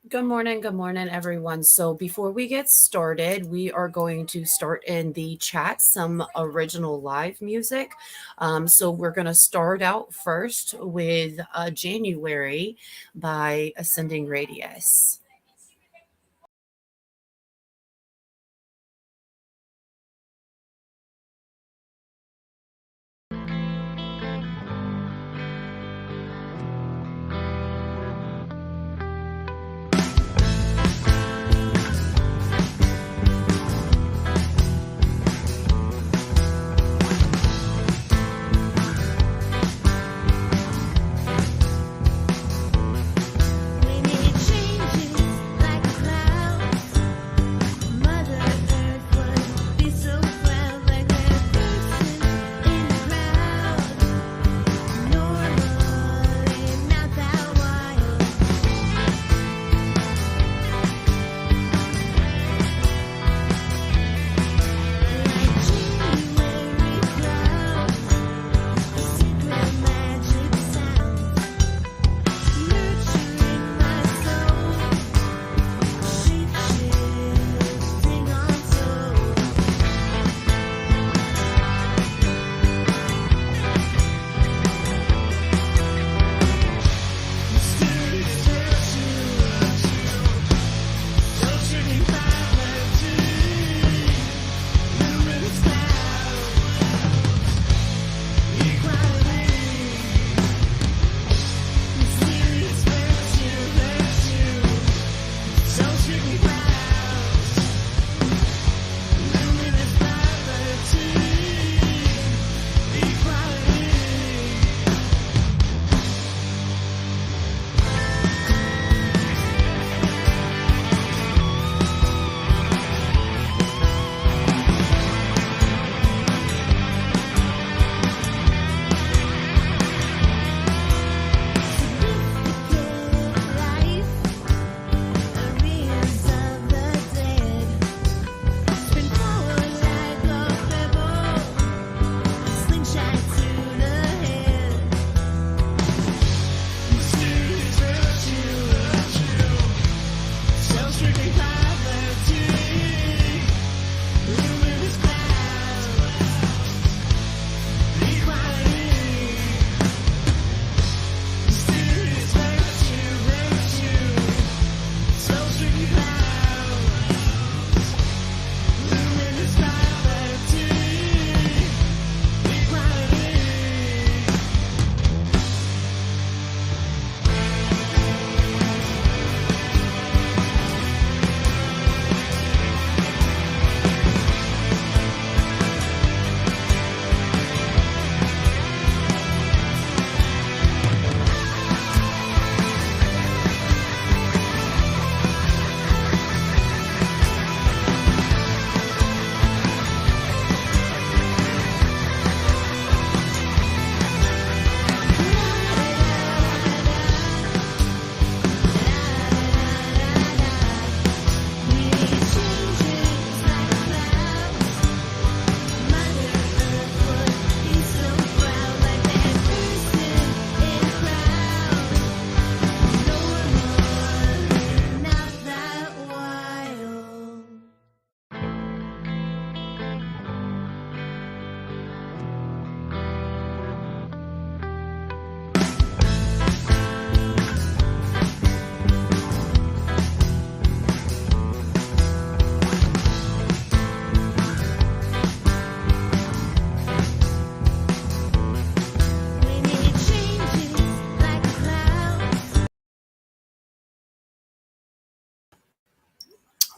Good morning, everyone. So, before we get started, we are going to start in the chat some original live music. So, we're going to start out first with January by Ascending Radius.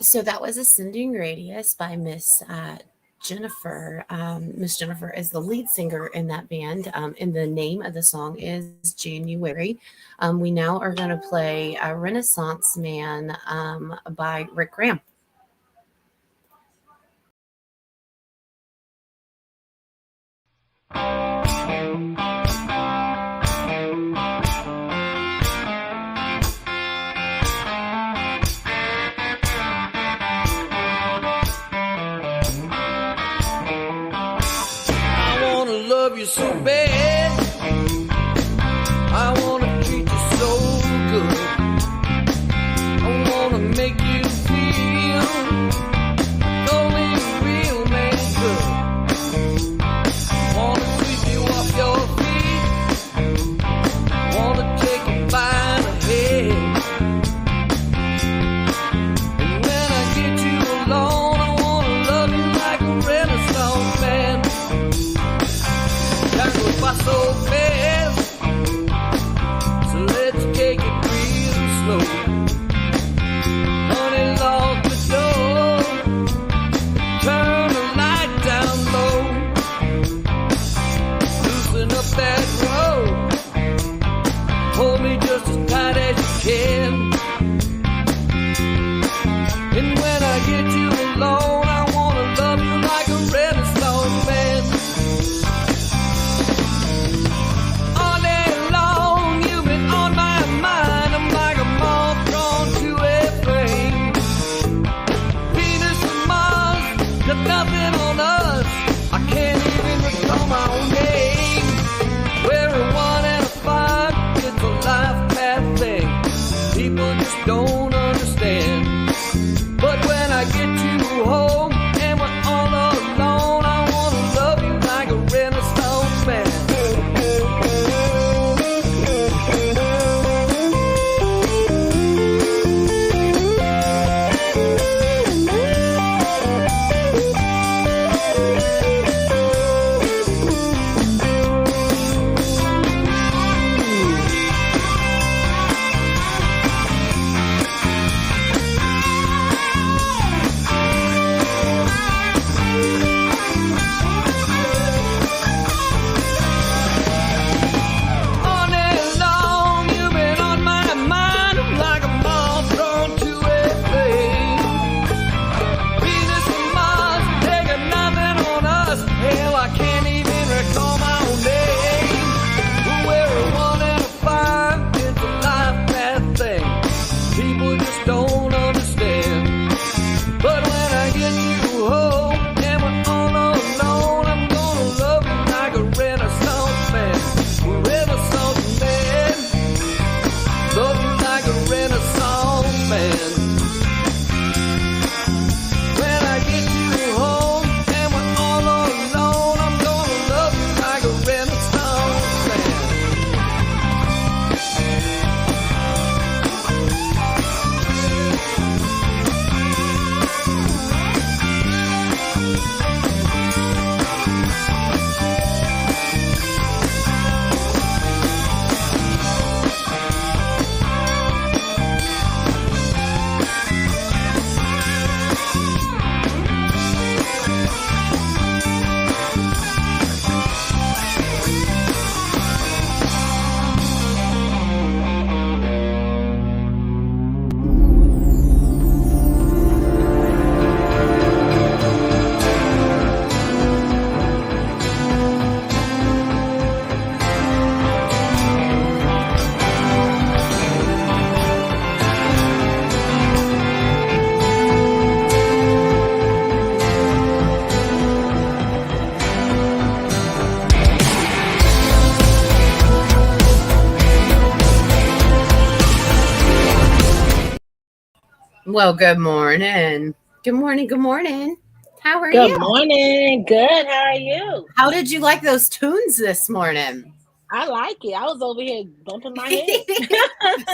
So that was Ascending Radius by Miss Jennifer. Miss Jennifer is the lead singer in that band, and the name of the song is January. We now are going to play Renaissance Man by Rick Graham. Love you so bad, I wanna treat you so good. I so fast. So let's take it real slow. Honey locked the door. Turn the light down low. Loosen up that rope. Hold me just as tight as you can. And when I get you alone, I wanna love you like a Renaissance man. All day long, you've been on my mind. I'm like a moth drawn to a flame. Venus and Mars, got nothing on us. I can't even recall my own name. We're a 1 and a 5, it's a life path thing. People just don't understand. But when I get you home and we're all alone, I wanna love you like a Renaissance man. All day long, you've been on my mind. I'm like a moth drawn to a flame. Venus and Mars, they got nothing on us. Hell, I can't even recall my own name. We're a 1 and a 5, it's a life path thing. People just don't understand. But when I get you home and we're all alone, I'm gonna love you like a Renaissance man. Renaissance man. Love you like a Renaissance man. When I get you home and we're all alone, I'm gonna love you like a Renaissance man. Well, good morning. Good morning. Good morning. How are Good you? morning. Good. How are you? How did you like those tunes this morning? I like it. I was over here bumping my head.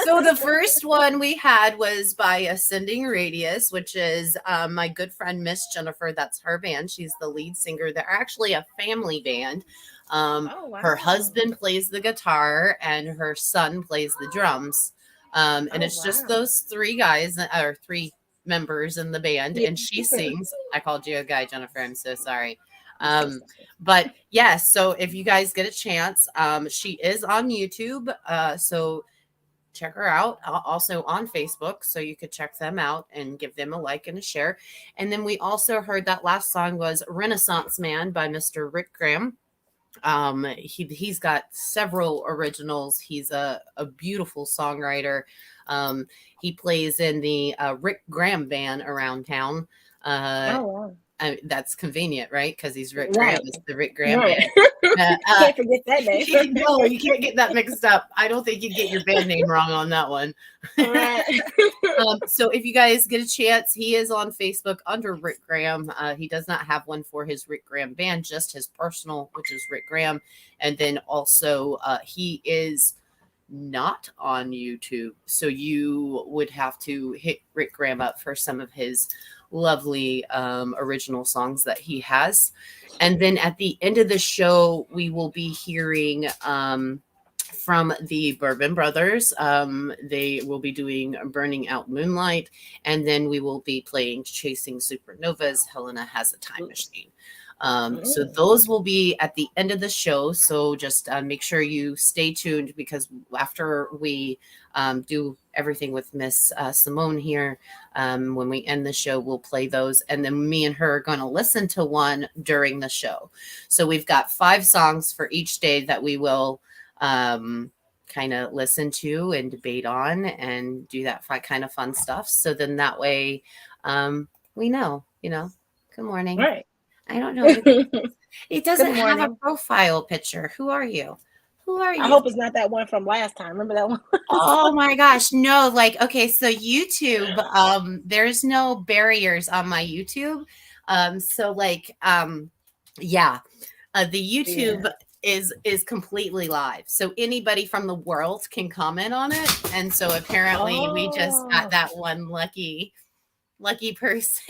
So the first one we had was by Ascending Radius, which is my good friend Miss Jennifer. That's her band. She's the lead singer. They're actually a family band. Oh, wow. Her husband plays the guitar and her son plays the drums. And Oh, it's just wow. those three guys or three members in the band. Yeah. And she sings. I called you a guy, Jennifer. I'm so sorry. Okay. But yes, so if you guys get a chance, she is on YouTube. So check her out. Also on Facebook, so you could check them out and give them a like and a share. And then we also heard that last song was Renaissance Man by Mr. Rick Graham. He's got several originals. He's a beautiful songwriter. He plays in the Rick Graham band around town. Oh, wow. That's convenient, right? Because he's Rick Right. Graham. It's the Rick Graham Right. band. Can't forget that name. No, you can't get that mixed up. I don't think you get your band name wrong on that one. Right. So if you guys get a chance, he is on Facebook under Rick Graham. He does not have one for his Rick Graham band, just his personal, which is Rick Graham. And then also he is not on YouTube. So you would have to hit Rick Graham up for some of his lovely original songs that he has. And then at the end of the show, we will be hearing from the Bourbon Brothers. They will be doing Burning Out Moonlight, and then we will be playing Chasing Supernovas. Helena Has a Time Machine. So those will be at the end of the show. So just make sure you stay tuned, because after we do everything with Miss Simone here, when we end the show, we'll play those. And then me and her are going to listen to one during the show. So we've got 5 songs for each day that we will kind of listen to and debate on and do that kind of fun stuff. So then that way we know, good morning. Right. I don't know. It doesn't have a profile picture. Who are you? Who are you? I hope it's not that one from last time. Remember that one? Oh my gosh. No, okay, so YouTube, there's no barriers on my YouTube. Yeah. The YouTube is completely live. So anybody from the world can comment on it. And so apparently we just got that one lucky person.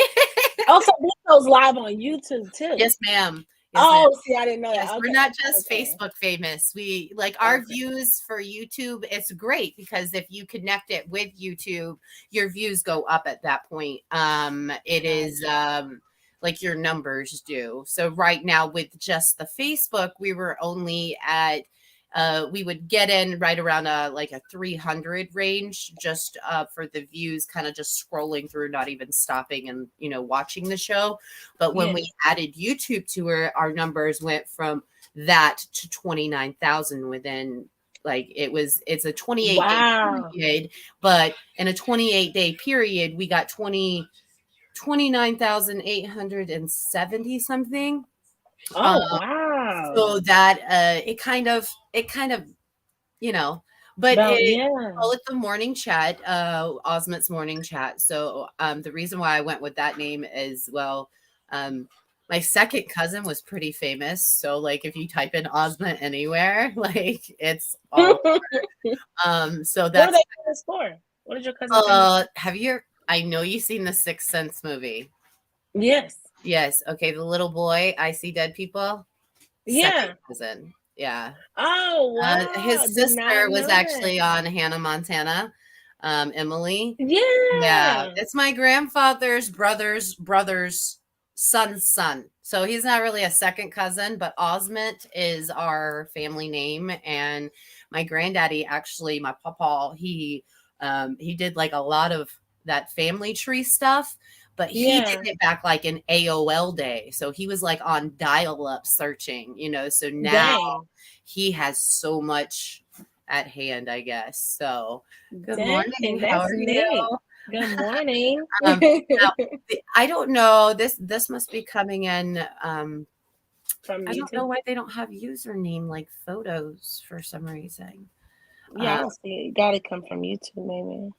Also, this goes live on YouTube too. Yes, ma'am. See, I didn't know that. Yes, we're not just Facebook famous. We our views for YouTube. It's great because if you connect it with YouTube, your views go up at that point. It is like your numbers do. So right now with just the Facebook, we were only at we would get in right around a 300 range just for the views, kind of just scrolling through, not even stopping and watching the show. But when we added YouTube to it, our numbers went from that to 29,000 within it's a 28 day period, but in a 28-day period we got 29,870 something. Wow. So that it kind of but call it the morning chat, Osment'S morning chat. So the reason why I went with that name is my second cousin was pretty famous. So if you type in Osment anywhere, it's all so that's what are they famous for? What did your cousin I know you've seen the Sixth Sense movie. Yes. Okay, the little boy, I See Dead People. Second cousin. Yeah. Oh, wow. His sister was actually on Hannah Montana. Emily. Yeah. It's my grandfather's brother's son's son. So he's not really a second cousin, but Osment is our family name. And my granddaddy, actually, my papa, he did a lot of that family tree stuff. But he did it back in AOL day. So he was on dial-up searching, so now he has so much at hand, I guess. So good morning. How are you? Good morning. Now, I don't know. This must be coming in. From YouTube? I don't know why they don't have username photos for some reason. Yeah, I don't see it. Got to come from YouTube, maybe.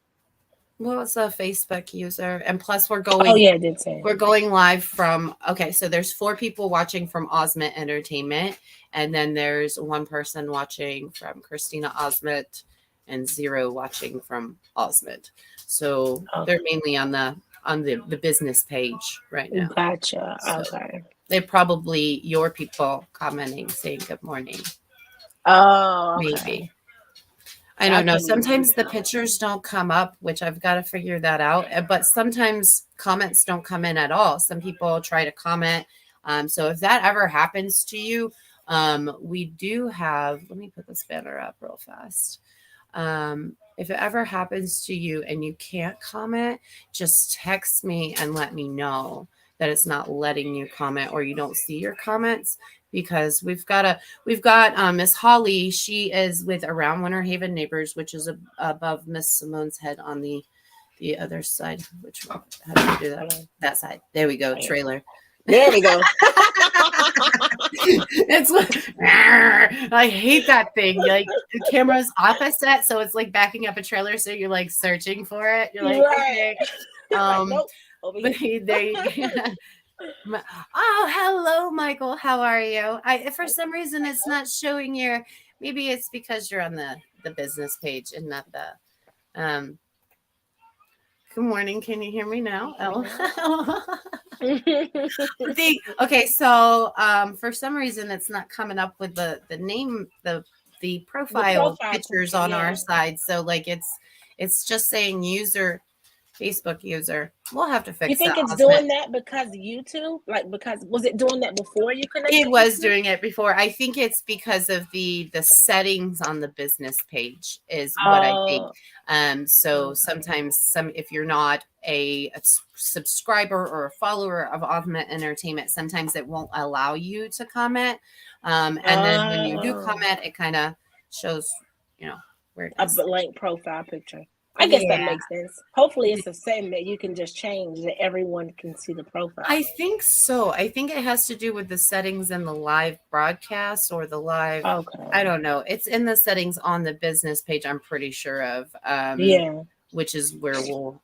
Well, it's a Facebook user, and plus we're going. Oh yeah, I did say we're going live from. Okay, so there's 4 people watching from Osment Entertainment, and then there's 1 person watching from Christina Osment, and 0 watching from Osment. So they're mainly on the business page right now. Gotcha. So okay. They're probably your people commenting, saying good morning. Oh, okay. Maybe. I don't know. Sometimes the pictures don't come up, which I've got to figure that out. But sometimes comments don't come in at all. Some people try to comment. So if that ever happens to you, we do have, let me put this banner up real fast. If it ever happens to you and you can't comment, just text me and let me know that it's not letting you comment or you don't see your comments. Because we've got Miss Holly. She is with Around Winter Haven Neighbors, which is above Miss Simone's head on the other side. Which one? How do you do that? That side. There we go. Trailer. There we go. It's I hate that thing. The camera's opposite, so it's backing up a trailer. So you're searching for it. You're right. Okay. Nope. Over here. There you go. Oh, hello, Michael. How are you? For some reason it's not showing your. Maybe it's because you're on the business page and not the Good morning. Can you hear me now? Oh. Okay, so for some reason it's not coming up with the name, the The profile profile pictures picture, on our yeah. side. So like it's just saying user, Facebook user. We'll have to You fix think that, it's Osment. doing that because YouTube? Like, because was it doing that before you connected It was YouTube? doing it before. I think it's because of the settings on the business page is what I think. Oh, So okay. sometimes if you're not a subscriber or a follower of Osment Entertainment, sometimes it won't allow you to comment. And then when you do Oh, comment, it kind of shows, where it a is. blank profile picture. I guess that Yeah. makes sense. Hopefully, it's a setting that you can just change that everyone can see the profile. I think so. I think it has to do with the settings in the live broadcast or the live. I Okay. don't know. It's in the settings on the business page. I'm pretty sure of, Yeah. which is where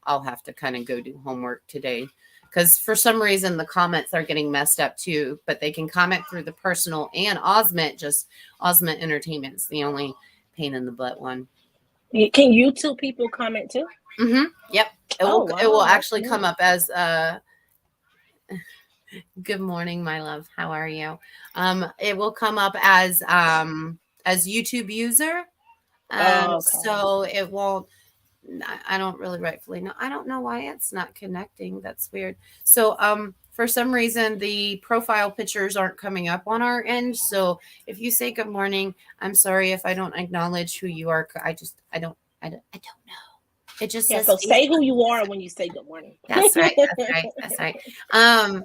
I'll have to kind of go do homework today, because for some reason the comments are getting messed up too. But they can comment through the personal and Osment. Just Osment Entertainment's the only pain in the butt one. Can YouTube people comment too? Yep. It Oh, will wow. That's actually come new. up as good morning, my love. How are you? It will come up as YouTube user. Oh, okay. So it won't. I don't really rightfully know. I don't know why it's not connecting. That's weird. So for some reason the profile pictures aren't coming up on our end. So if you say good morning, I'm sorry if I don't acknowledge who you are. I don't know. It just Yeah, says so say who Facebook. you are when you say good morning. That's right. That's right. That's right. Um,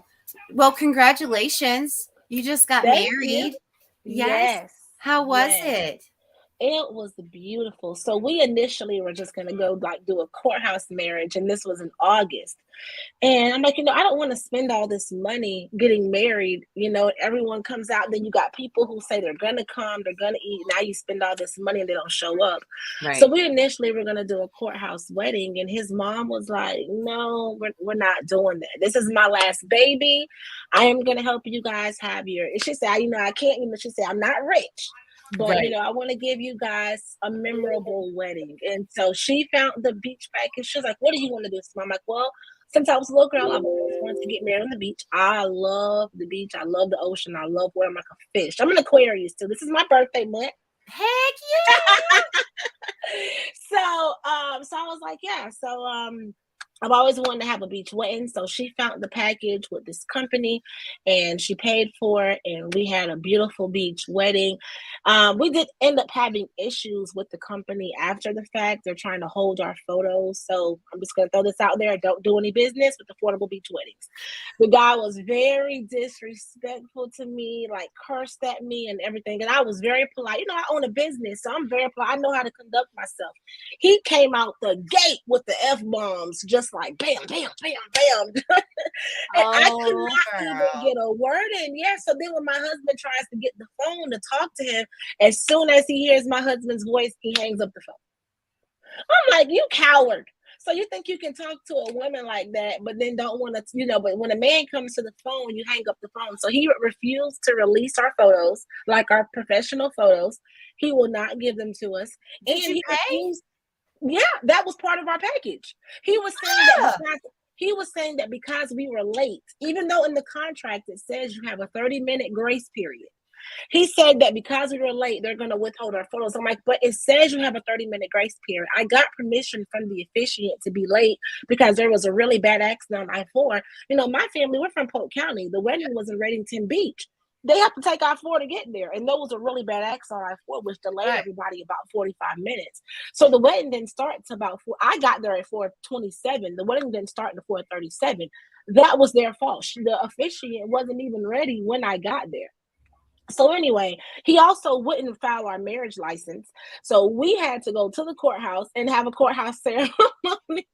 well, congratulations. You just got Thank you. married. Yes. Yes. How was Yes. it? It was beautiful. So we initially were just gonna go like do a courthouse marriage, and this was in August. And I'm like, I don't want to spend all this money getting married. Everyone comes out, then you got people who say they're gonna come, they're gonna eat. Now you spend all this money and they don't show up. So Right. we initially were gonna do a courthouse wedding, and his mom was like, "No, we're not doing that. This is my last baby. I am gonna help you guys have your." And she said, I can't." She said, "I'm not rich, but Right. I want to give you guys a memorable wedding." And so she found the beach package. She was like, "What do you want to do?" So I'm like, "Well, since I was a little girl, I've always wanted to get married on the beach. I love the beach. I love the ocean. I love wearing like a fish. I'm an Aquarius too. This is my birthday month." Heck yeah. So I was like, yeah. I've always wanted to have a beach wedding. So she found the package with this company and she paid for it. And we had a beautiful beach wedding. We did end up having issues with the company after the fact. They're trying to hold our photos. So I'm just going to throw this out there. Don't do any business with affordable beach weddings. The guy was very disrespectful to me, like cursed at me and everything. And I was very polite. I own a business, so I'm very polite. I know how to conduct myself. He came out the gate with the F bombs, just like bam, bam, bam, bam. And I could Oh, not even girl. get a word in. Yeah. So then when my husband tries to get the phone to talk to him, as soon as he hears my husband's voice, he hangs up the phone. I'm like, "You coward." So you think you can talk to a woman like that, but then don't want to, but when a man comes to the phone, you hang up the phone. So he refused to release our photos, like our professional photos. He will not give them to us. And Did you he pay? refused. Yeah, that was part of our package. He was saying that Ah, because we were late, even though in the contract it says you have a 30-minute grace period. He said that because we were late, they're going to withhold our photos. I'm like, but it says you have a 30-minute grace period. I got permission from the officiant to be late because there was a really bad accident on I-4. My family, we're from Polk County. The wedding was in Reddington Beach. They have to take I-4 to get there. And there was a really bad accident on I-4, which delayed right. everybody about 45 minutes. So the wedding didn't start until about 4. I got there at 4:27. The wedding didn't start until 4:37. That was their fault. The officiant wasn't even ready when I got there. So anyway, he also wouldn't file our marriage license. So we had to go to the courthouse and have a courthouse ceremony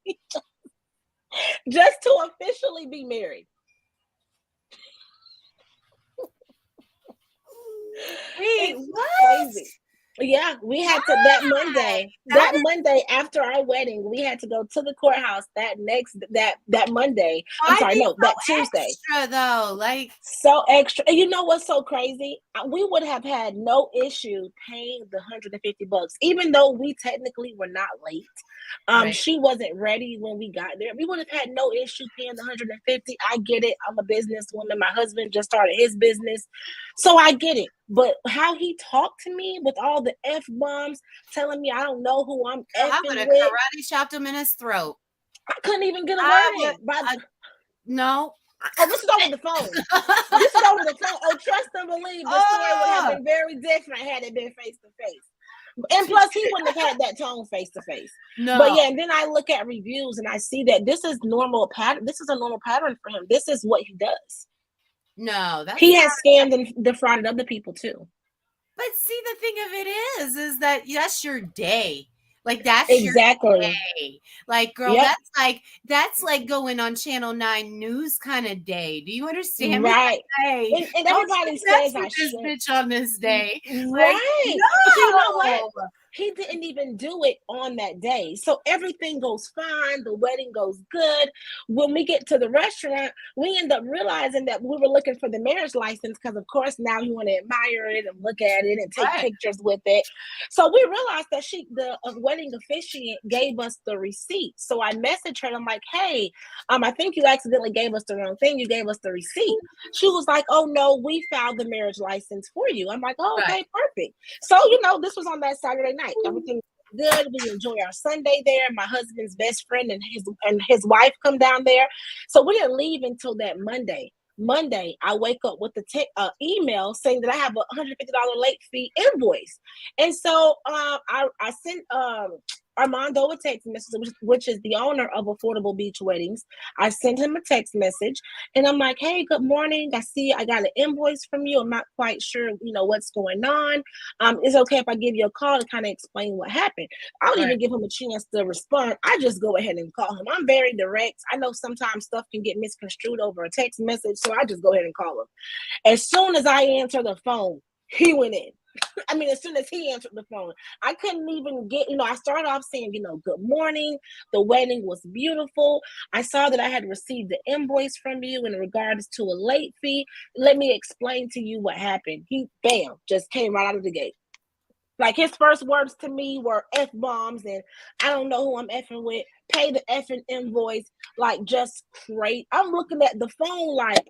just to officially be married. Wait, It's what? crazy. Yeah, we had to that Monday after our wedding, we had to go to the courthouse that Monday. I'm Why sorry, be no, so that Tuesday. extra though? Like, So extra. And you know what's so crazy? We would have had no issue paying the $150, even though we technically were not late. right. She wasn't ready when we got there. We would have had no issue paying the 150. I get it. I'm a businesswoman. My husband just started his business. So I get it. But how he talked to me with all the F bombs, telling me I don't know who I'm I would effing have with. karate chopped him in his throat. I couldn't even get a I word would. in. No. Oh, this is over the phone. This is over the phone. Oh, trust and believe the story would have been very different had it been face to face. And plus, he wouldn't have had that tone face to face. No. But yeah, and then I look at reviews and I see that this is normal pattern. This is a normal pattern for him. This is what he does. No, that's He not. has scammed and defrauded other people too. But see, the thing of it is that that's your day. Like that's Exactly. your day. Like, girl, Yep. that's like going on Channel 9 news kind of day. Do you understand me? Right. Hey, And don't everybody you mess says I with this should. bitch on this day. Like, Right. But you know what? no. He didn't even do it on that day. So everything goes fine. The wedding goes good. When we get to the restaurant, we end up realizing that we were looking for the marriage license because, of course, now you want to admire it and look at it and take Right. pictures with it. So we realized that the wedding officiant gave us the receipt. So I messaged her and I'm like, hey, I think you accidentally gave us the wrong thing. You gave us the receipt. She was like, oh, no, we filed the marriage license for you. I'm like, oh, okay, Right. perfect. So, this was on that Saturday night. Everything was good. We enjoy our Sunday there. My husband's best friend and his wife come down there. So we didn't leave until that Monday. Monday, I wake up with the email saying that I have a $150 late fee invoice. And so I sent Armando a text message, which is the owner of Affordable Beach Weddings. I sent him a text message and I'm like, hey, good morning. I see I got an invoice from you. I'm not quite sure, what's going on. It's okay if I give you a call to kind of explain what happened. I don't even give him a chance to respond. I just go ahead and call him. I'm very direct. I know sometimes stuff can get misconstrued over a text message, so I just go ahead and call him. As soon as I answer the phone, he went in. I mean, as soon as he answered the phone, I couldn't even get, I started off saying, good morning. The wedding was beautiful. I saw that I had received the invoice from you in regards to a late fee. Let me explain to you what happened. He, bam, just came right out of the gate. Like his first words to me were F bombs and I don't know who I'm effing with. Pay the effing invoice. Like just great. I'm looking at the phone like,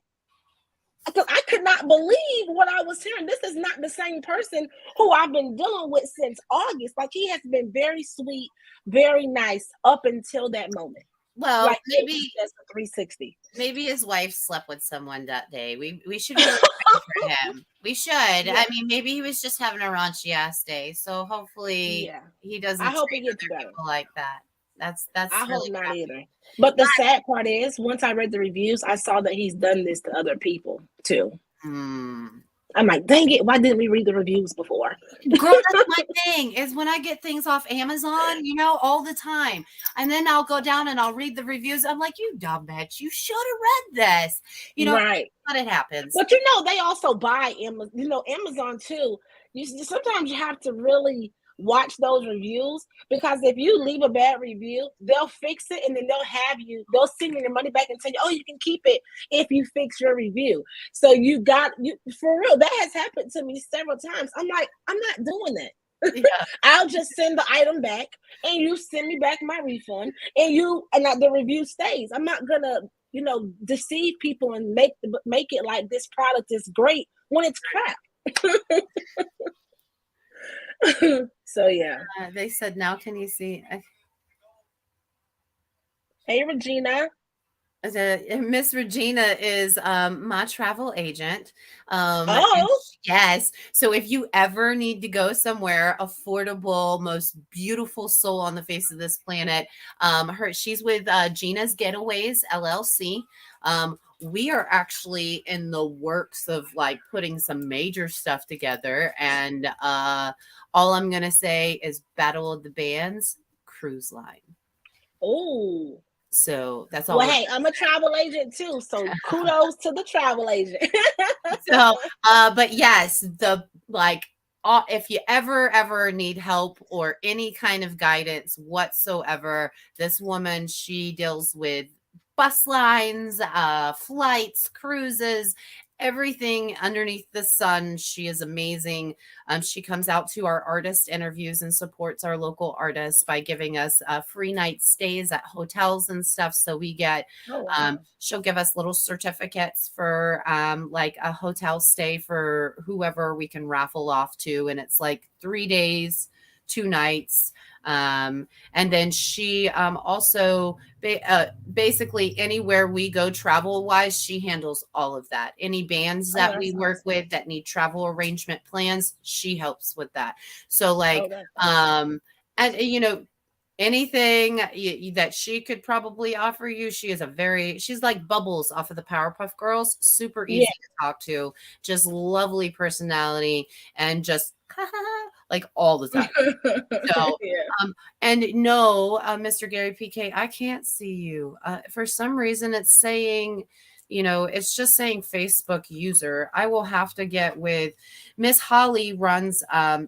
because I could not believe what I was hearing. This is not the same person who I've been dealing with since August. Like he has been very sweet, very nice up until that moment. Well, Like maybe that's a 360. Maybe his wife slept with someone that day. We should really pray for him. We should. Yeah. I mean, maybe he was just having a raunchy ass day. So hopefully he doesn't I hope treat he gets other better. people like that. That's I really hope not crappy. either. But the sad part is, once I read the reviews, I saw that he's done this to other people too. I'm like, dang it, why didn't we read the reviews before? Girl, that's my thing is when I get things off Amazon, all the time. And then I'll go down and I'll read the reviews. I'm like, you dumb bitch, you should have read this. Right. But it happens. But they also buy Amazon too. Sometimes you have to really watch those reviews because if you leave a bad review, they'll fix it and then they'll send you your money back and tell you, oh, you can keep it if you fix your review. So for real, that has happened to me several times. I'm like, I'm not doing that. Yeah. I'll just send the item back and you send me back my refund and the review stays. I'm not gonna deceive people and make it like this product is great when it's crap. So yeah, they said, now can you see? Hey Regina. Miss Regina is my travel agent. Yes. So if you ever need to go somewhere affordable, most beautiful soul on the face of this planet, she's with Gina's Getaways LLC. We are actually in the works of like putting some major stuff together, and all I'm gonna say is Battle of the Bands Cruise Line. Oh. So that's all. Well, hey, I'm a travel agent too, so kudos to the travel agent. So, but yes, if you ever need help or any kind of guidance whatsoever, this woman, she deals with bus lines, flights, cruises, everything underneath the sun. She is amazing. She comes out to our artist interviews and supports our local artists by giving us free night stays at hotels and stuff. So we get, she'll give us little certificates for like a hotel stay for whoever we can raffle off to. And it's like 3 days, 2 nights. And then she also basically anywhere we go travel wise, she handles all of that. Any bands that we work with that need travel arrangement plans, she helps with that. So like, and you know, anything that she could probably offer you, she's like Bubbles off of the Powerpuff Girls, super easy to talk to, just lovely personality and just like all the time. So, and no, Mr. Gary PK, I can't see you. For some reason, it's saying, you know, it's just saying Facebook user. I will have to get with Miss Holly runs.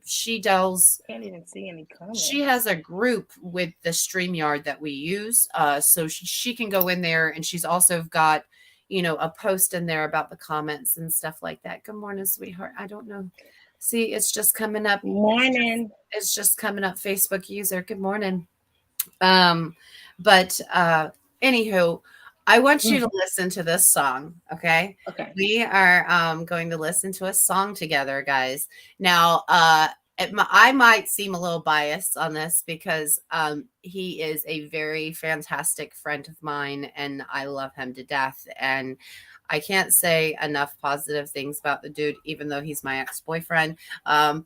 She does. Can't even see any comments. She has a group with the StreamYard that we use, so she can go in there, and she's also got, you know, a post in there about the comments and stuff like that. Good morning, sweetheart. I don't know. See, it's just coming up. Morning. It's just coming up. Facebook user. Good morning. But anywho, I want you to listen to this song. Okay. Okay. We are going to listen to a song together, guys. Now, I might seem a little biased on this because he is a very fantastic friend of mine, and I love him to death. And I can't say enough positive things about the dude, even though he's my ex-boyfriend. I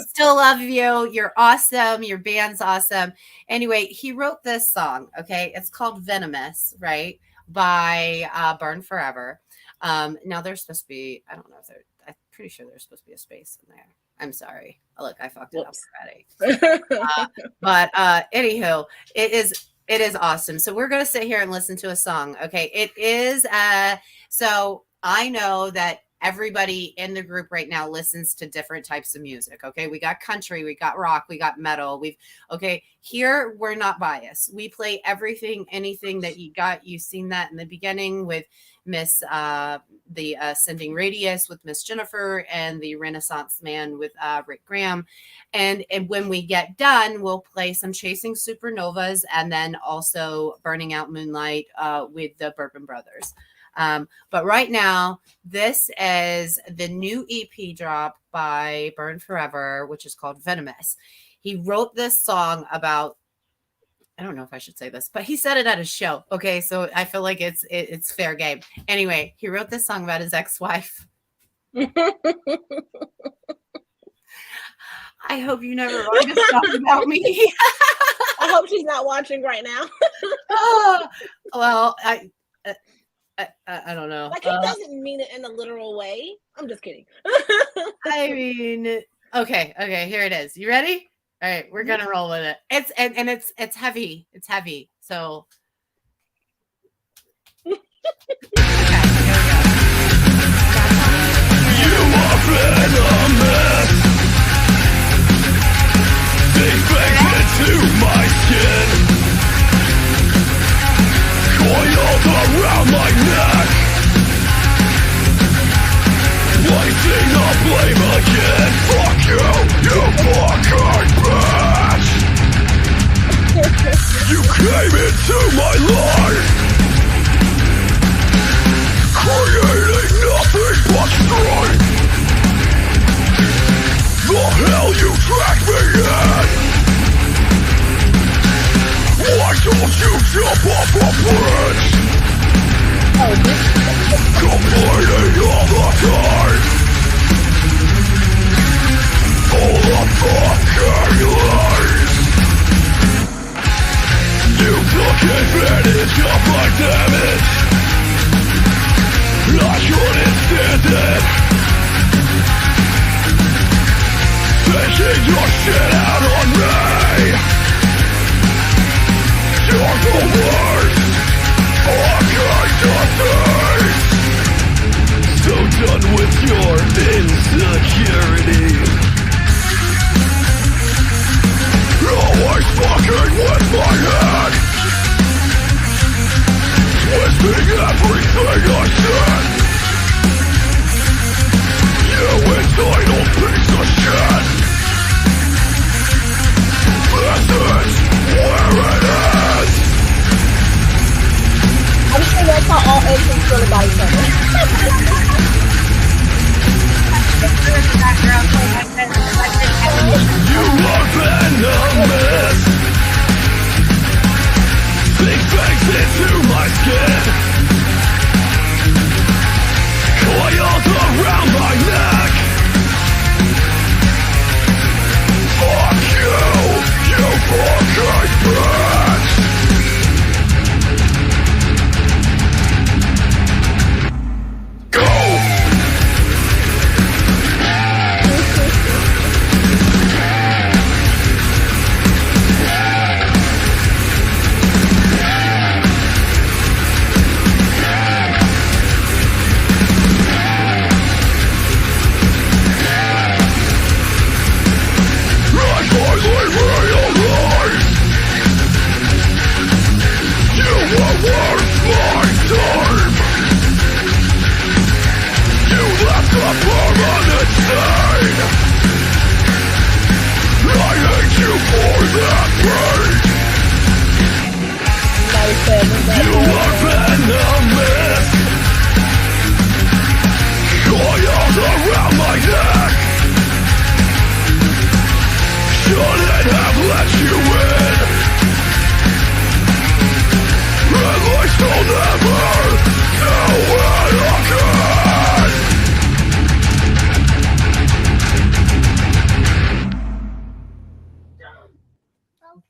still love you. You're awesome. Your band's awesome. Anyway, he wrote this song. Okay. It's called Venomous, right? By Burn Forever. Now there's supposed to be, I don't know if I'm pretty sure there's supposed to be a space in there. I'm sorry. Look, I fucked it up already. But anywho, it is awesome. So we're going to sit here and listen to a song. Okay. It is, so I know that everybody in the group right now listens to different types of music. Okay. We got country, we got rock, we got metal. Here, we're not biased. We play everything, anything that you got. You've seen that in the beginning with Miss, the Ascending Radius with Miss Jennifer, and the Renaissance Man with Rick Graham. And when we get done, we'll play some Chasing Supernovas and then also Burning Out Moonlight with the Bourbon Brothers. But right now, this is the new EP drop by Burn Forever, which is called Venomous. He wrote this song about, I don't know if I should say this, but he said it at a show. Okay, so I feel like it's fair game. Anyway, he wrote this song about his ex-wife. I hope you never write a song about me. I hope she's not watching right now. Oh, well, I don't know. Like, he doesn't mean it in a literal way. I'm just kidding. I mean, okay, here it is. You ready? All right, we're gonna roll with it. It's heavy. It's heavy. So okay, here we go. You are venomous. They baked into my skin, coiled around my neck, placing the blame again. Fuck you, you fucking bitch. You came into my life, creating nothing but strife. The hell you dragged me in. Why don't you jump off a bridge? Complaining all the time. All the fucking lies. You took advantage of my damage. I couldn't stand it. Taking your shit out on me. You're the worst. Okay, so done with your insult. security. Always fucking with my head, twisting everything I said. You entitled piece of shit. This is where it is. I'm sure that's how all exes feel about each other. You are venomous. Sink things into my skin. Coiled around my neck. Fuck you, you fucking bitch. Go! I finally realize you were worth my time. You left a permanent stain. I hate you for that pain. You are venomous. Coiled around my neck. Shouldn't have let you in. At least I'll never know it again.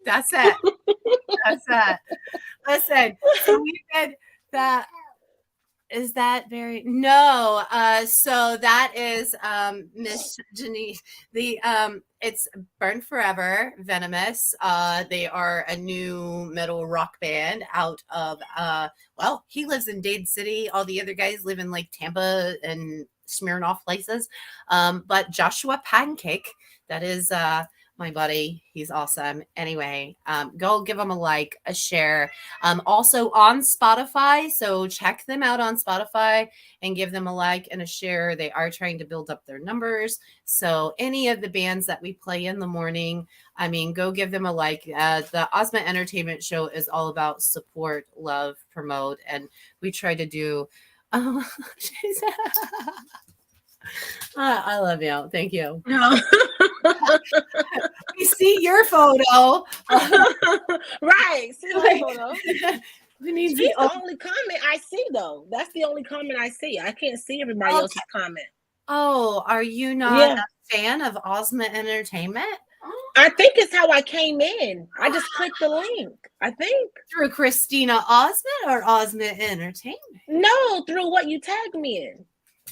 That's it. That's it. Listen, so we did that. Is that very no? So that is Miss Janine. The it's Burn Forever, Venomous. They are a new metal rock band out of well, he lives in Dade City. All the other guys live in like Tampa and Smirnoff places. But Joshua Pancake, that is my buddy. He's awesome. Anyway, go give him a like, a share. Also on Spotify. So check them out on Spotify and give them a like and a share. They are trying to build up their numbers. So any of the bands that we play in the morning, I mean, go give them a like. The Osment Entertainment Show is all about support, love, promote. And we try to do, I love you. Thank you. We see your photo. Right. See my photo. She's the only comment I see, though. That's the only comment I see. I can't see everybody else's comment. Oh, are you not a fan of Osment Entertainment? I think it's how I came in. I just clicked the link. I think through Christina Osment or Osment Entertainment. No, through what you tagged me in.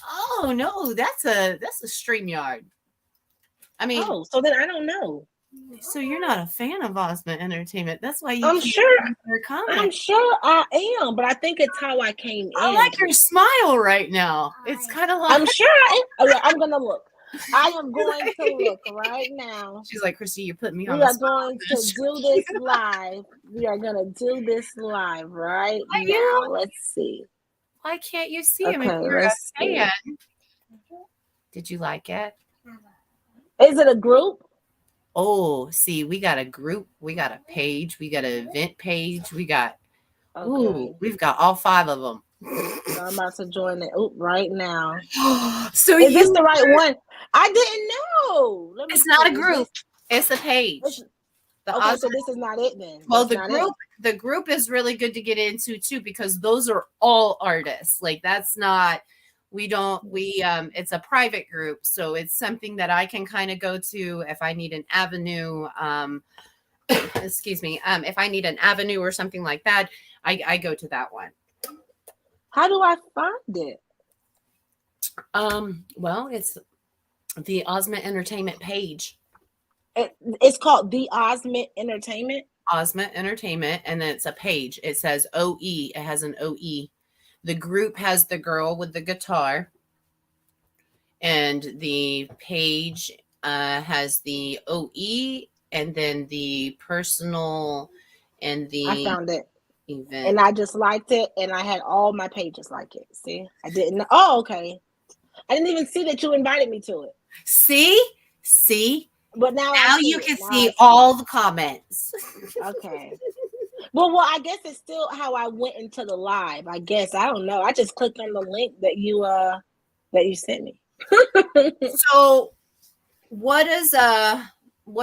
Oh no, that's a StreamYard. I mean, so then I don't know. So you're not a fan of Osment Entertainment. That's why you. I'm sure I am, but I think it's how I came in. I like your smile right now. It's kind of like I'm sure I am. Okay, I'm gonna look. I am going to look right now. She's like, Christy, you put me on. We are going to do this live. We are gonna do this live right now. Let's see. Why can't you see him if you're a fan? Did you like it? Is it a group? Oh, see, we got a group, we got a page, we got an event page, we got we've got all 5 of them. So I'm about to join it right now. So is this the right one? I didn't know. It's not a group, it's a page. So this is not it then. Well, the group is really good to get into too, because those are all artists. Like that's not it's a private group, so it's something that I can kind of go to if I need an avenue. Excuse me. If I need an avenue or something like that, I go to that one. How do I find it? Well, it's the Osment Entertainment page. It's called the Osment Entertainment. Osment Entertainment, and then it's a page. It says OE. It has an OE. The group has the girl with the guitar, and the page has the OE and then the personal and I the found it. event. And I just liked it, and I had all my pages like it. See, I didn't. Oh, okay. I didn't even see that you invited me to it. See, But now now I see you it. can Now see I see all the comments. it. Okay. Well, I guess it's still how I went into the live. I guess I don't know. I just clicked on the link that you sent me. So what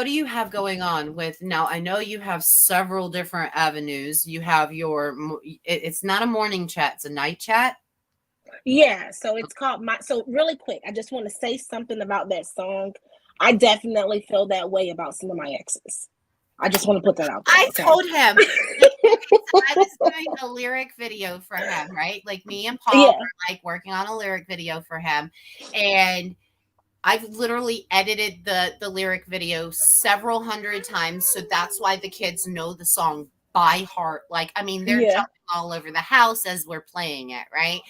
do you have going on with now? I know you have several different avenues. You have it's not a morning chat, it's a night chat. Yeah, so it's called my. So really quick, I just want to say something about that song. I definitely feel that way about some of my exes. I just want to put that out there. I Okay? told him. So I was doing a lyric video for him, right? Like me and Paul Yeah. were like working on a lyric video for him, and I've literally edited the lyric video several hundred times, so that's why the kids know the song by heart. Like, I mean, they're Yeah. jumping all over the house as we're playing it, right?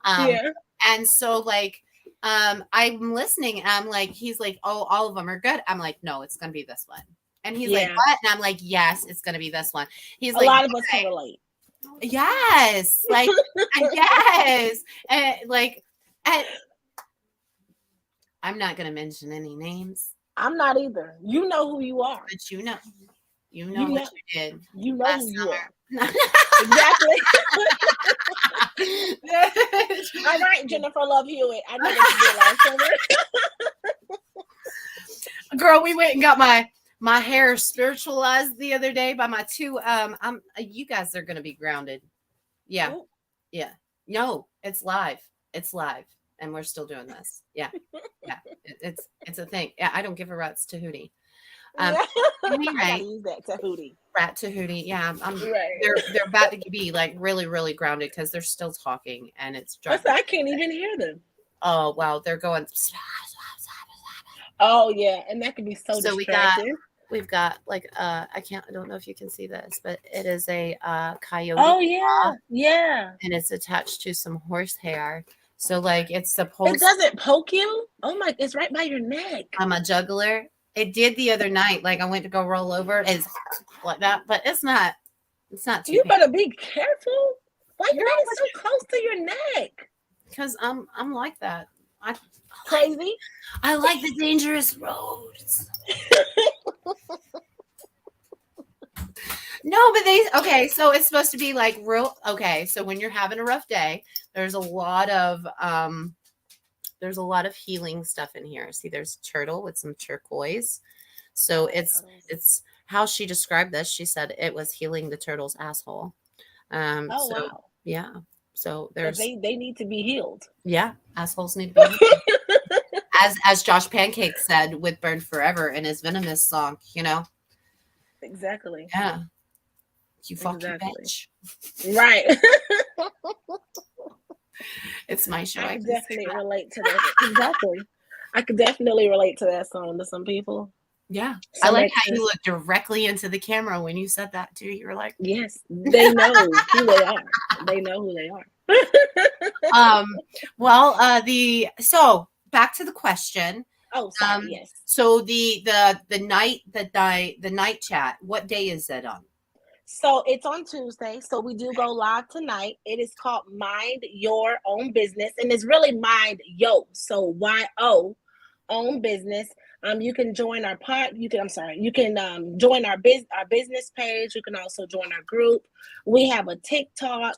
Yeah. And so like I'm listening and I'm like, he's like, oh, all of them are good. I'm like, no, it's gonna be this one. And he's like, Yeah. what? And I'm like, yes, it's gonna be this one. He's A like, lot of us can relate. yes, like yes, and like, and I'm not gonna mention any names, I'm not either. You know who you are. but you know You what know. you did You know last who you summer. are. Exactly. All right, Jennifer Love Hewitt. I know what you did last summer. Girl, we went and got my hair spiritualized the other day by my two you guys are gonna be grounded. Yeah. Ooh. Yeah. No, it's live. It's live. And we're still doing this. Yeah. Yeah. It's a thing. Yeah, I don't give a rat's to Hootie. Yeah. I Anyway, gotta use that Tahootie. rat to Hootie. Yeah, Right. they're about to be like really, really grounded because they're still talking and it's driving. I can't even hear them. Oh wow, they're going. Oh yeah, and that could be so distracting. We've got like I don't know if you can see this, but it is a coyote. Oh yeah, yeah. And it's attached to some horsehair. So like it's supposed. It doesn't poke you. Oh my! It's right by your neck. I'm a juggler. It did the other night. Like I went to go roll over and it's like that, but it's not. It's not too. You better be careful. Why you got it so close to your neck? Because I'm like that. Crazy. I like the dangerous roads. No, but okay, so it's supposed to be like real. Okay, so when you're having a rough day, there's a lot of healing stuff in here. See, there's a turtle with some turquoise. So it's how she described this. She said it was healing the turtle's asshole. Wow. Yeah. So there's they need to be healed. Yeah, assholes need to be healed. as Josh Pancake said with Burn Forever in his Venomous song, you know. Exactly. Yeah. You fuck your bitch. Right. It's my show. I can definitely relate to that. Exactly. I could definitely relate to that song to some people. Yeah. I like how you looked directly into the camera when you said that too. You were like, yes, they know who they are. They know who they are. So back to the question. Oh, sorry. Yes. So the night chat, what day is that on? So it's on Tuesday. So we do go live tonight. It is called Mind Your Own Business, and it's really Mind Yo. So Y-O, own business. You can join our You can join our business page. You can also join our group. We have a TikTok.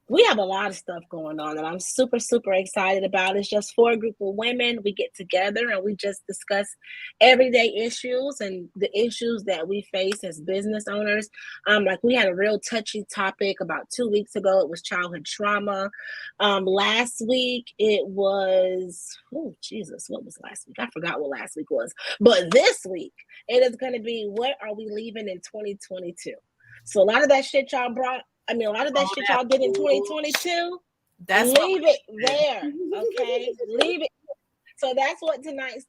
We have a lot of stuff going on that I'm super, super excited about. It's just for a group of women. We get together and we just discuss everyday issues and the issues that we face as business owners. Like we had a real touchy topic about 2 weeks ago. It was childhood trauma. Last week it was, oh Jesus, what was last week? I forgot what last week was. But this week it is going to be, what are we leaving in 2022? So a lot of that shit y'all did in 2022. Leave it there, okay? Leave it. So that's what tonight's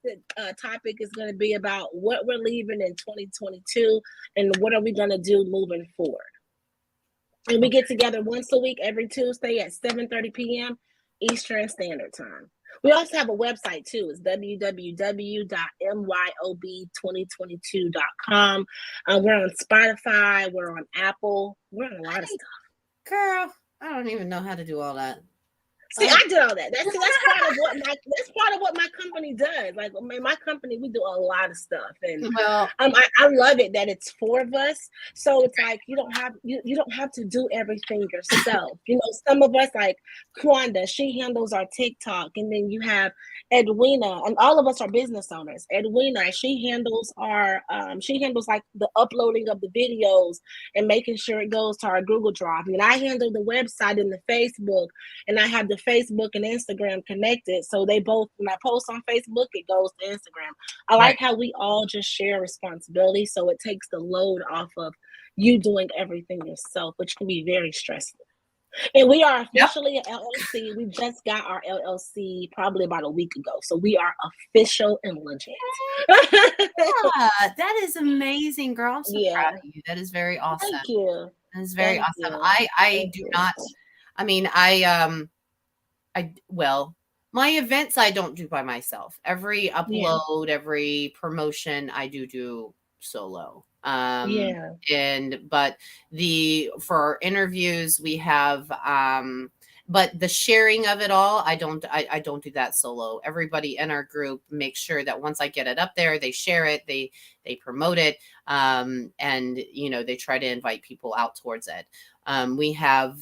topic is going to be about, what we're leaving in 2022 and what are we going to do moving forward. And we get together once a week, every Tuesday at 7:30 p.m. Eastern Standard Time. We also have a website too. It's www.myob2022.com. We're on Spotify. We're on Apple. We're on a lot of stuff. Girl, I don't even know how to do all that. See, I did all that. That's part of what my company does. Like my company, we do a lot of stuff, and Well, I love it that it's 4 of us. So it's like you don't have to do everything yourself. You know, some of us like Kwanda, she handles our TikTok, and then you have Edwina, and all of us are business owners. Edwina, she handles like the uploading of the videos and making sure it goes to our Google Drive. And I handle the website and the Facebook, and I have the Facebook and Instagram connected. So they both, when I post on Facebook, it goes to Instagram. I like how we all just share responsibility. So it takes the load off of you doing everything yourself, which can be very stressful. And we are officially an LLC. We just got our LLC probably about a week ago. So we are official and legit. That is amazing, girl. I'm so proud of you. That is very awesome. Thank you. That is very awesome. I do not, I mean, well, my events I don't do by myself. Every upload, every promotion I do solo. But for our interviews we have but the sharing of it all, I don't do that solo. Everybody in our group makes sure that once I get it up there, they share it, they promote it, and you know, they try to invite people out towards it. We have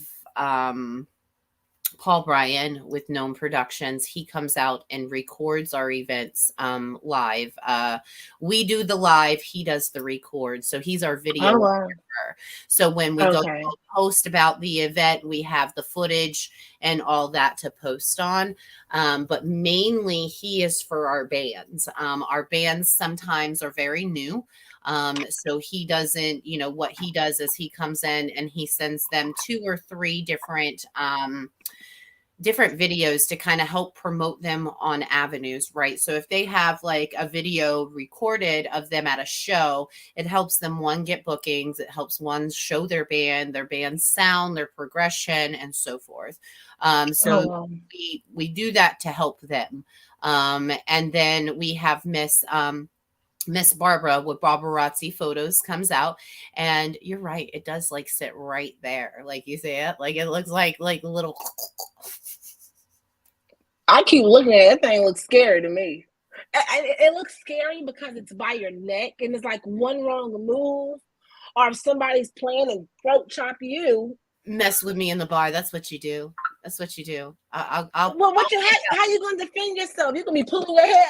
Paul Bryan with Gnome Productions. He comes out and records our events live. We do the live, he does the record. So he's our video. So when we go to post about the event, we have the footage and all that to post on. But mainly he is for our bands. Our bands sometimes are very new. So he doesn't, you know, what he does is he comes in and he sends them 2 or 3 different videos to kind of help promote them on avenues, right? So if they have like a video recorded of them at a show, it helps them, one, get bookings. It helps one show their band's sound, their progression, and so forth. We do that to help them. And then we have Miss Barbara with Barbarazzi Photos comes out, and you're right, it does like sit right there, like you say it, like it looks like a little. I keep looking at it. That thing looks scary to me. It looks scary because it's by your neck, and it's like one wrong move, or if somebody's playing and throat chop you. Mess with me in the bar. That's what you do. That's what you do. How you gonna defend yourself? You gonna be pulling your hair?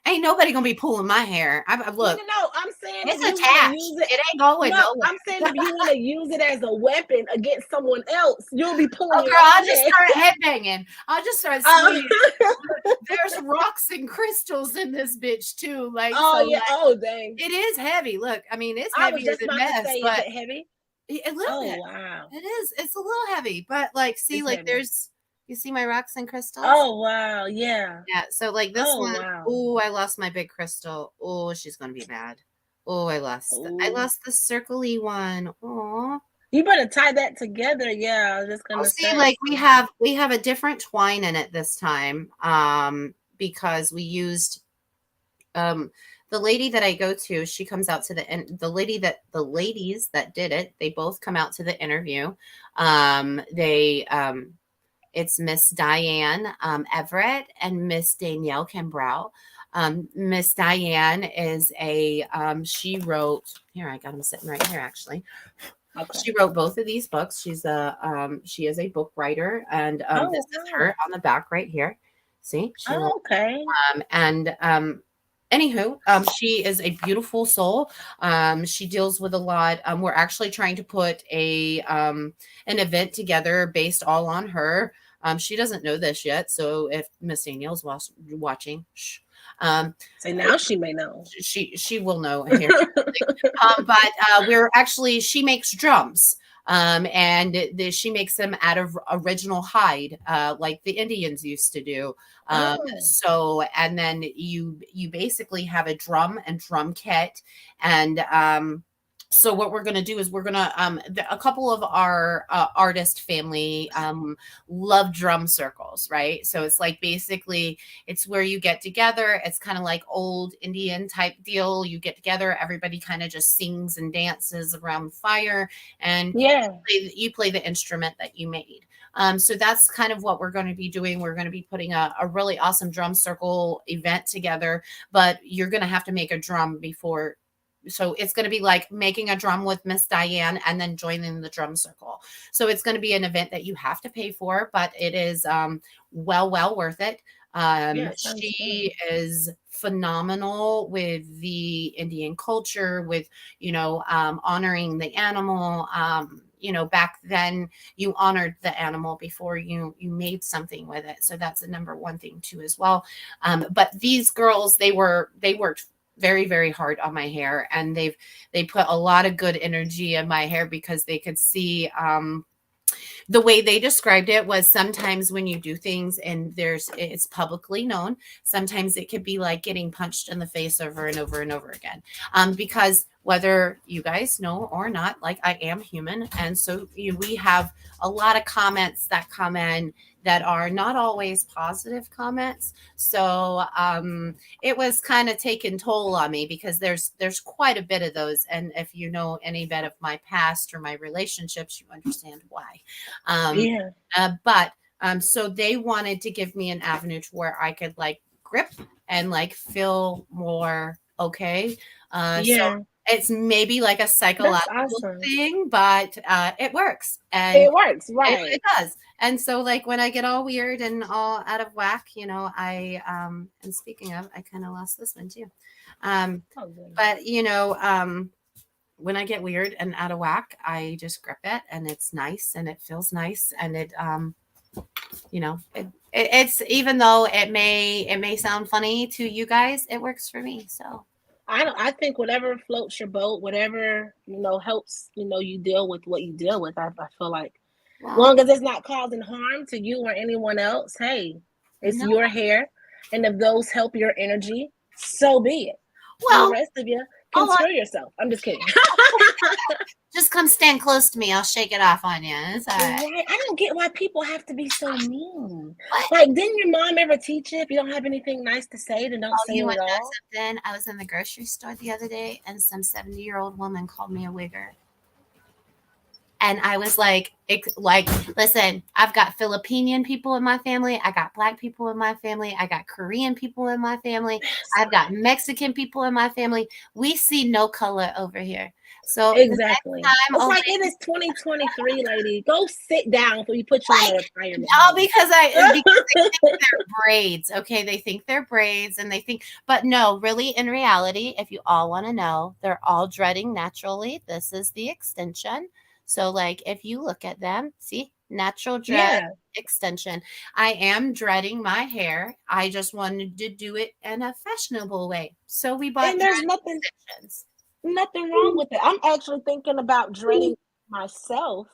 Ain't nobody gonna be pulling my hair. Look. No, I'm saying it's attached. It ain't going nowhere. I'm saying if you want to use it as a weapon against someone else, you'll be pulling. Girl, I'll just start headbanging. I'll just start swinging. There's rocks and crystals in this bitch too. Like, dang, it is heavy. Look, I mean, it's heavier than mess. But is it heavy? A little bit. Wow, it is. It's a little heavy, but like, see, it's like heavy. You see my rocks and crystals? Oh, wow. Yeah. Yeah. So like this one. Wow. Oh, I lost my big crystal. Oh, she's going to be mad. Oh, I lost the circle-y one. Oh. You better tie that together. Yeah. I was just going to say. Like we have a different twine in it this time. Because we used, the lady that I go to, she comes out to the ladies that did it. They both come out to the interview. It's Miss Diane Everett and Miss Danielle Cambrell. Miss Diane is she wrote, here, I got them sitting right here, actually. Okay. She wrote both of these books. She is a book writer, and this is her on the back right here. See? Okay. Anywho, she is a beautiful soul. She deals with a lot. We're actually trying to put an event together based all on her. She doesn't know this yet, so if Miss Danielle's watching, shh. So now she may know. She will know here. But she makes drums. And she makes them out of original hide, like the Indians used to do. So, and then you basically have a drum and drum kit, and So what we're going to do is we're going to a couple of our artist family love drum circles, right? So it's like basically it's where you get together. It's kind of like old Indian type deal. You get together, everybody kind of just sings and dances around the fire, and Yeah. you play the instrument that you made. So that's kind of what we're going to be doing. We're going to be putting a really awesome drum circle event together, but you're going to have to make a drum before. So it's going to be like making a drum with Miss Diane and then joining the drum circle. So it's going to be an event that you have to pay for, but it is well worth it. Yeah, sounds She good. is phenomenal with the Indian culture, with, honoring the animal. Back then you honored the animal before you made something with it. So that's the number one thing too as well. But these girls, they worked very, very hard on my hair, and they put a lot of good energy in my hair because they could see the way they described it was sometimes when you do things and it's publicly known, sometimes it could be like getting punched in the face over and over and over again. Because whether you guys know or not, like I am human, and so we have a lot of comments that come in that are not always positive comments. So it was kind of taking toll on me because there's quite a bit of those, and if you know any bit of my past or my relationships, you understand why. um, Yeah. but so they wanted to give me an avenue to where I could like grip and like feel more okay. So Yeah. it's maybe like a That's psychological awesome. thing, but it works, and It works, it right. does. And so like when I get all weird and all out of whack, I and speaking of, I kind of lost this one too. Um, Oh, goodness. but when I get weird and out of whack, I just grip it and it's nice and it feels nice and it's even though it may sound funny to you guys, it works for me. So I think whatever floats your boat, whatever, helps, you deal with what you deal with. I feel like well, long as it's not causing harm to you or anyone else, hey, it's no, your hair. And if those help your energy, so be it. And the well, rest of you can all I screw yourself. I'm just kidding. just come stand close to me. I'll shake it off on you. It's all right. Right. I don't get why people have to be so mean. What? Like, didn't your mom ever teach you if you don't have anything nice to say, then don't Oh, say you it want at to know all? something? I was in the grocery store the other day and some 70-year-old woman called me a wigger. And I was like, listen, I've got Filipinian people in my family. I got black people in my family. I got Korean people in my family. I've got Mexican people in my family. We see no color over here. So the next Exactly. time, It's oh, like it is 2023, lady. Go sit down before you put you in a like, retirement all home. because they think they're braids. Okay, they think they're braids, and they think, but no, really, in reality, if you all want to know, they're all dreading naturally. This is the extension. So, like, if you look at them, see, natural dread Yeah. extension. I am dreading my hair. I just wanted to do it in a fashionable way. So we bought And there's dread extensions. nothing wrong with it. I'm actually thinking about dreading myself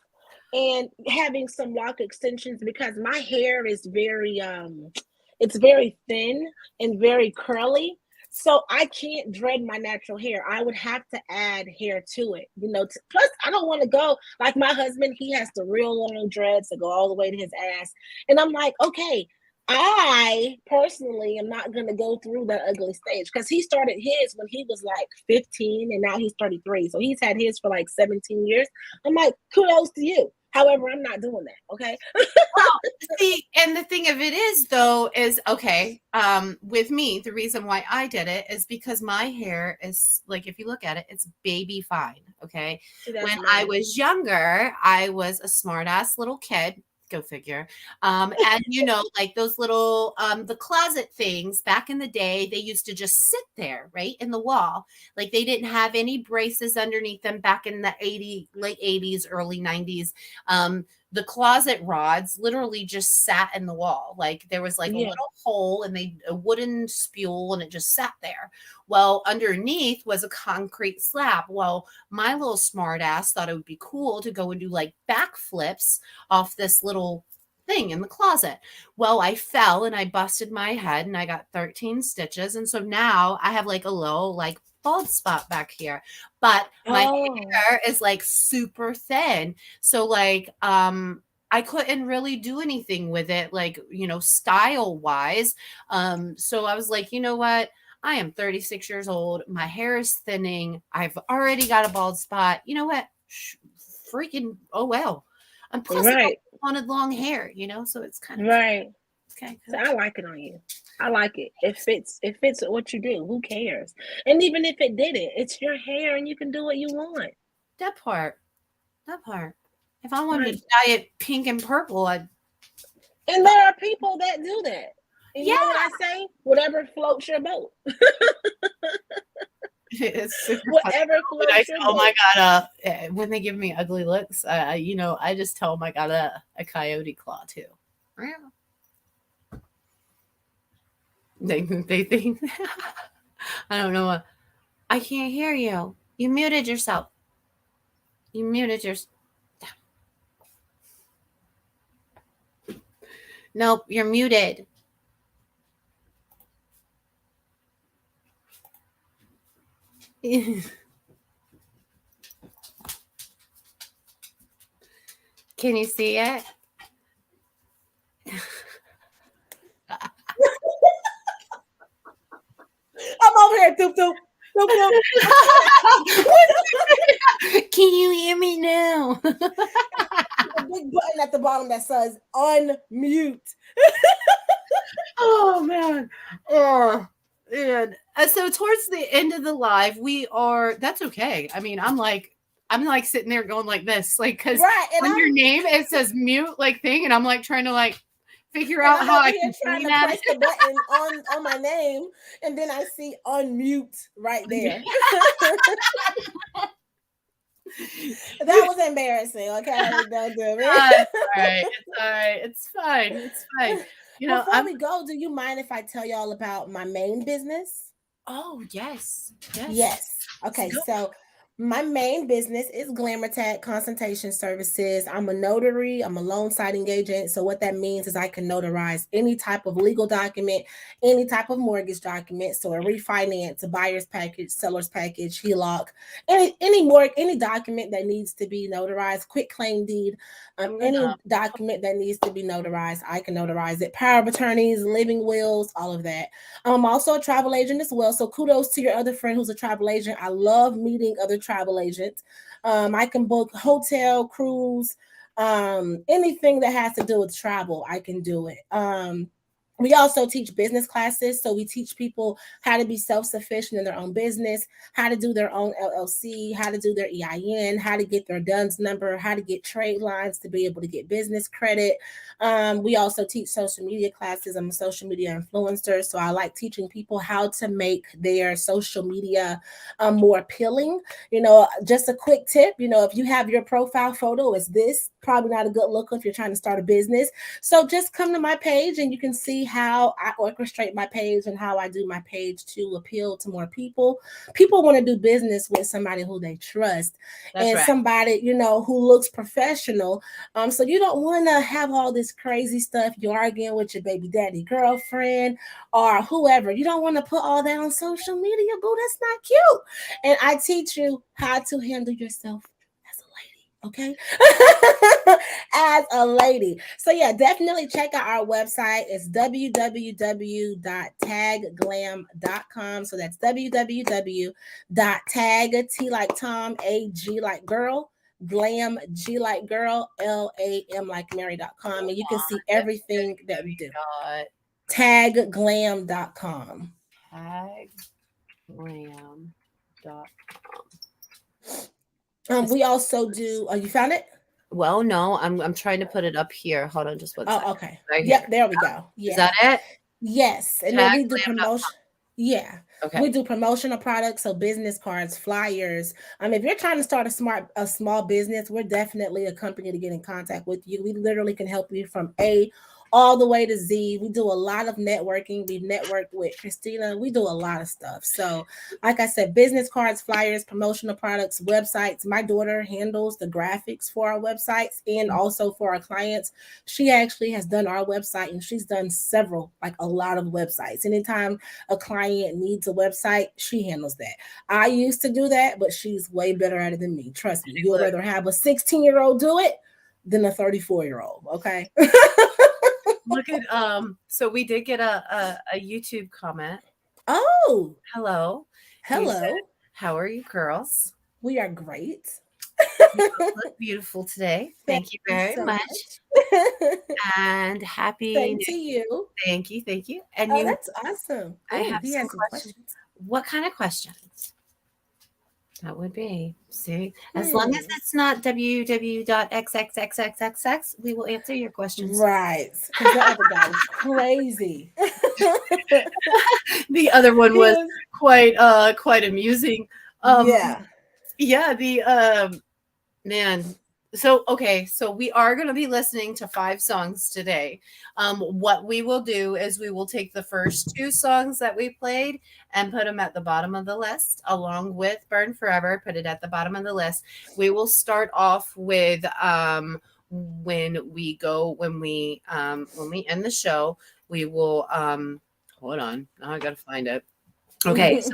and having some lock extensions because my hair is very it's very thin and very curly. So I can't dread my natural hair. I would have to add hair to it. Plus I don't want to go like my husband, he has the real long dreads that go all the way to his ass. And I'm like, okay, I personally am not going to go through that ugly stage because he started his when he was like 15 and now he's 33. So he's had his for like 17 years. I'm like, kudos to you. However, I'm not doing that. Okay. Well, see, and the thing of it is, though, is okay. With me, the reason why I did it is because my hair is like, if you look at it, it's baby fine. Okay. See, that's When I nice. was younger, I was a smart ass little kid. Go figure. And like those little the closet things back in the day, they used to just sit there, right, in the wall. Like they didn't have any braces underneath them back in the late 80s, early 90s. The closet rods literally just sat in the wall. Like there was like a Yeah. little hole and a wooden spool and it just sat there. Well, underneath was a concrete slab. Well, my little smart ass thought it would be cool to go and do like backflips off this little thing in the closet. Well, I fell and I busted my head and I got 13 stitches. And so now I have like a little like bald spot back here, but my Oh, hair is like super thin. So like I couldn't really do anything with it, like, style wise. So I was like, you know what? I am 36 years old. My hair is thinning. I've already got a bald spot. You know what? Freaking, oh well. And plus, I right, wanted long hair, so it's kind of cool. right. It's kind of So cool. I like it on you. I like it. It fits what you do. Who cares? And even if it didn't, it's your hair and you can do what you want. That part. That part. If I wanted Like, to dye it pink and purple, I'd. and there are people that do that. And you Yeah, know what I say? Whatever floats your boat. it's super funny. Whatever When I floats say, your oh my boat. god, when they give me ugly looks, I just tell them I got a coyote claw too. They think I don't know. I can't hear you. You muted yourself. You muted your. Nope, you're muted. Can you see it? I'm over here, doop doop. Doop doop. Can you hear me now? A big button at the bottom that says unmute. Oh man. Oh man. So towards the end of the live, we are that's okay. I mean, I'm like sitting there going like this, like because Right. And on your I'm name it says mute like thing, and I'm like trying to like figure and out I'm how over I here can trying point to at press the button on my name, and then I see unmute right there. That was embarrassing. Okay, don't do It's it. all right. It's all right. It's fine. It's fine. Before I'm we go, do you mind if I tell y'all about my main business? oh yes. Yes. Yes. Let's Okay. go. So my main business is Glamour Tag Consultation Services. I'm a notary. I'm a loan signing agent. So what that means is I can notarize any type of legal document, any type of mortgage document. So a refinance, a buyer's package, seller's package, HELOC, any document that needs to be notarized, quick claim deed, I'm gonna any document that needs to be notarized, I can notarize it. Power of attorneys, living wills, all of that. I'm also a travel agent as well. So kudos to your other friend who's a travel agent. I love meeting other travel agents. I can book hotel, cruise, anything that has to do with travel. I can do it. We also teach business classes. So we teach people how to be self-sufficient in their own business, how to do their own LLC, how to do their EIN, how to get their DUNS number, how to get trade lines to be able to get business credit. We also teach social media classes. I'm a social media influencer. So I like teaching people how to make their social media more appealing. Just a quick tip, if you have your profile photo as this, probably not a good look if you're trying to start a business. So just come to my page and you can see how I orchestrate my page and how I do my page to appeal to more people. People want to do business with somebody who they trust That's and right. somebody, who looks professional. So you don't want to have all this crazy stuff. You're arguing with your baby daddy girlfriend or whoever. You don't want to put all that on social media, boo. That's not cute. And I teach you how to handle yourself as a lady, okay? As a lady. So yeah, definitely check out our website. It's www.tagglam.com. So that's www.tag T like Tom, A G like girl, glam, G like girl, LAM like Mary.com. And you can see everything that we do. Dot Tagglam.com. taglam.com. We also do, you found it? Well, no, I'm trying to put it up here. Hold on just one second. Oh, okay. Right Yep, here. there we go. Is Yeah. that it? Yes. And then we do Taglam.com. promotion. Yeah. Okay. We do promotional products, so business cards, flyers. If you're trying to start a small business, we're definitely a company to get in contact with you. We literally can help you from A all the way to Z. We do a lot of networking. We've networked with Christina. We do a lot of stuff. So, like I said, business cards, flyers, promotional products, websites. My daughter handles the graphics for our websites and also for our clients. She actually has done our website, and she's done several, like a lot of websites. Anytime a client needs a website, she handles that. I used to do that, but she's way better at it than me. Trust me. You'll rather have a 16-year-old do it than a 34-year-old. Okay. Look at so we did get a YouTube comment. Oh, Hello. He hello. said, how are you girls? We are great. You look beautiful today. Thank you very so much. And happy Same New- to you. Thank you, thank you. And Oh, you that's awesome. I Oh, have he some has some questions. questions. What kind of questions? That would be, see, as long as it's not www.xxxxxx, we will answer your questions. Right. Because that other guy was crazy. The other one He was was- quite amusing. yeah. Yeah, the man. So okay, so we are going to be listening to 5 songs today. What we will do is we will take the first 2 songs that we played and put them at the bottom of the list, along with Burn Forever. Put it at the bottom of the list. We will start off with when we end the show. We will hold on. Now I got to find it. Okay, so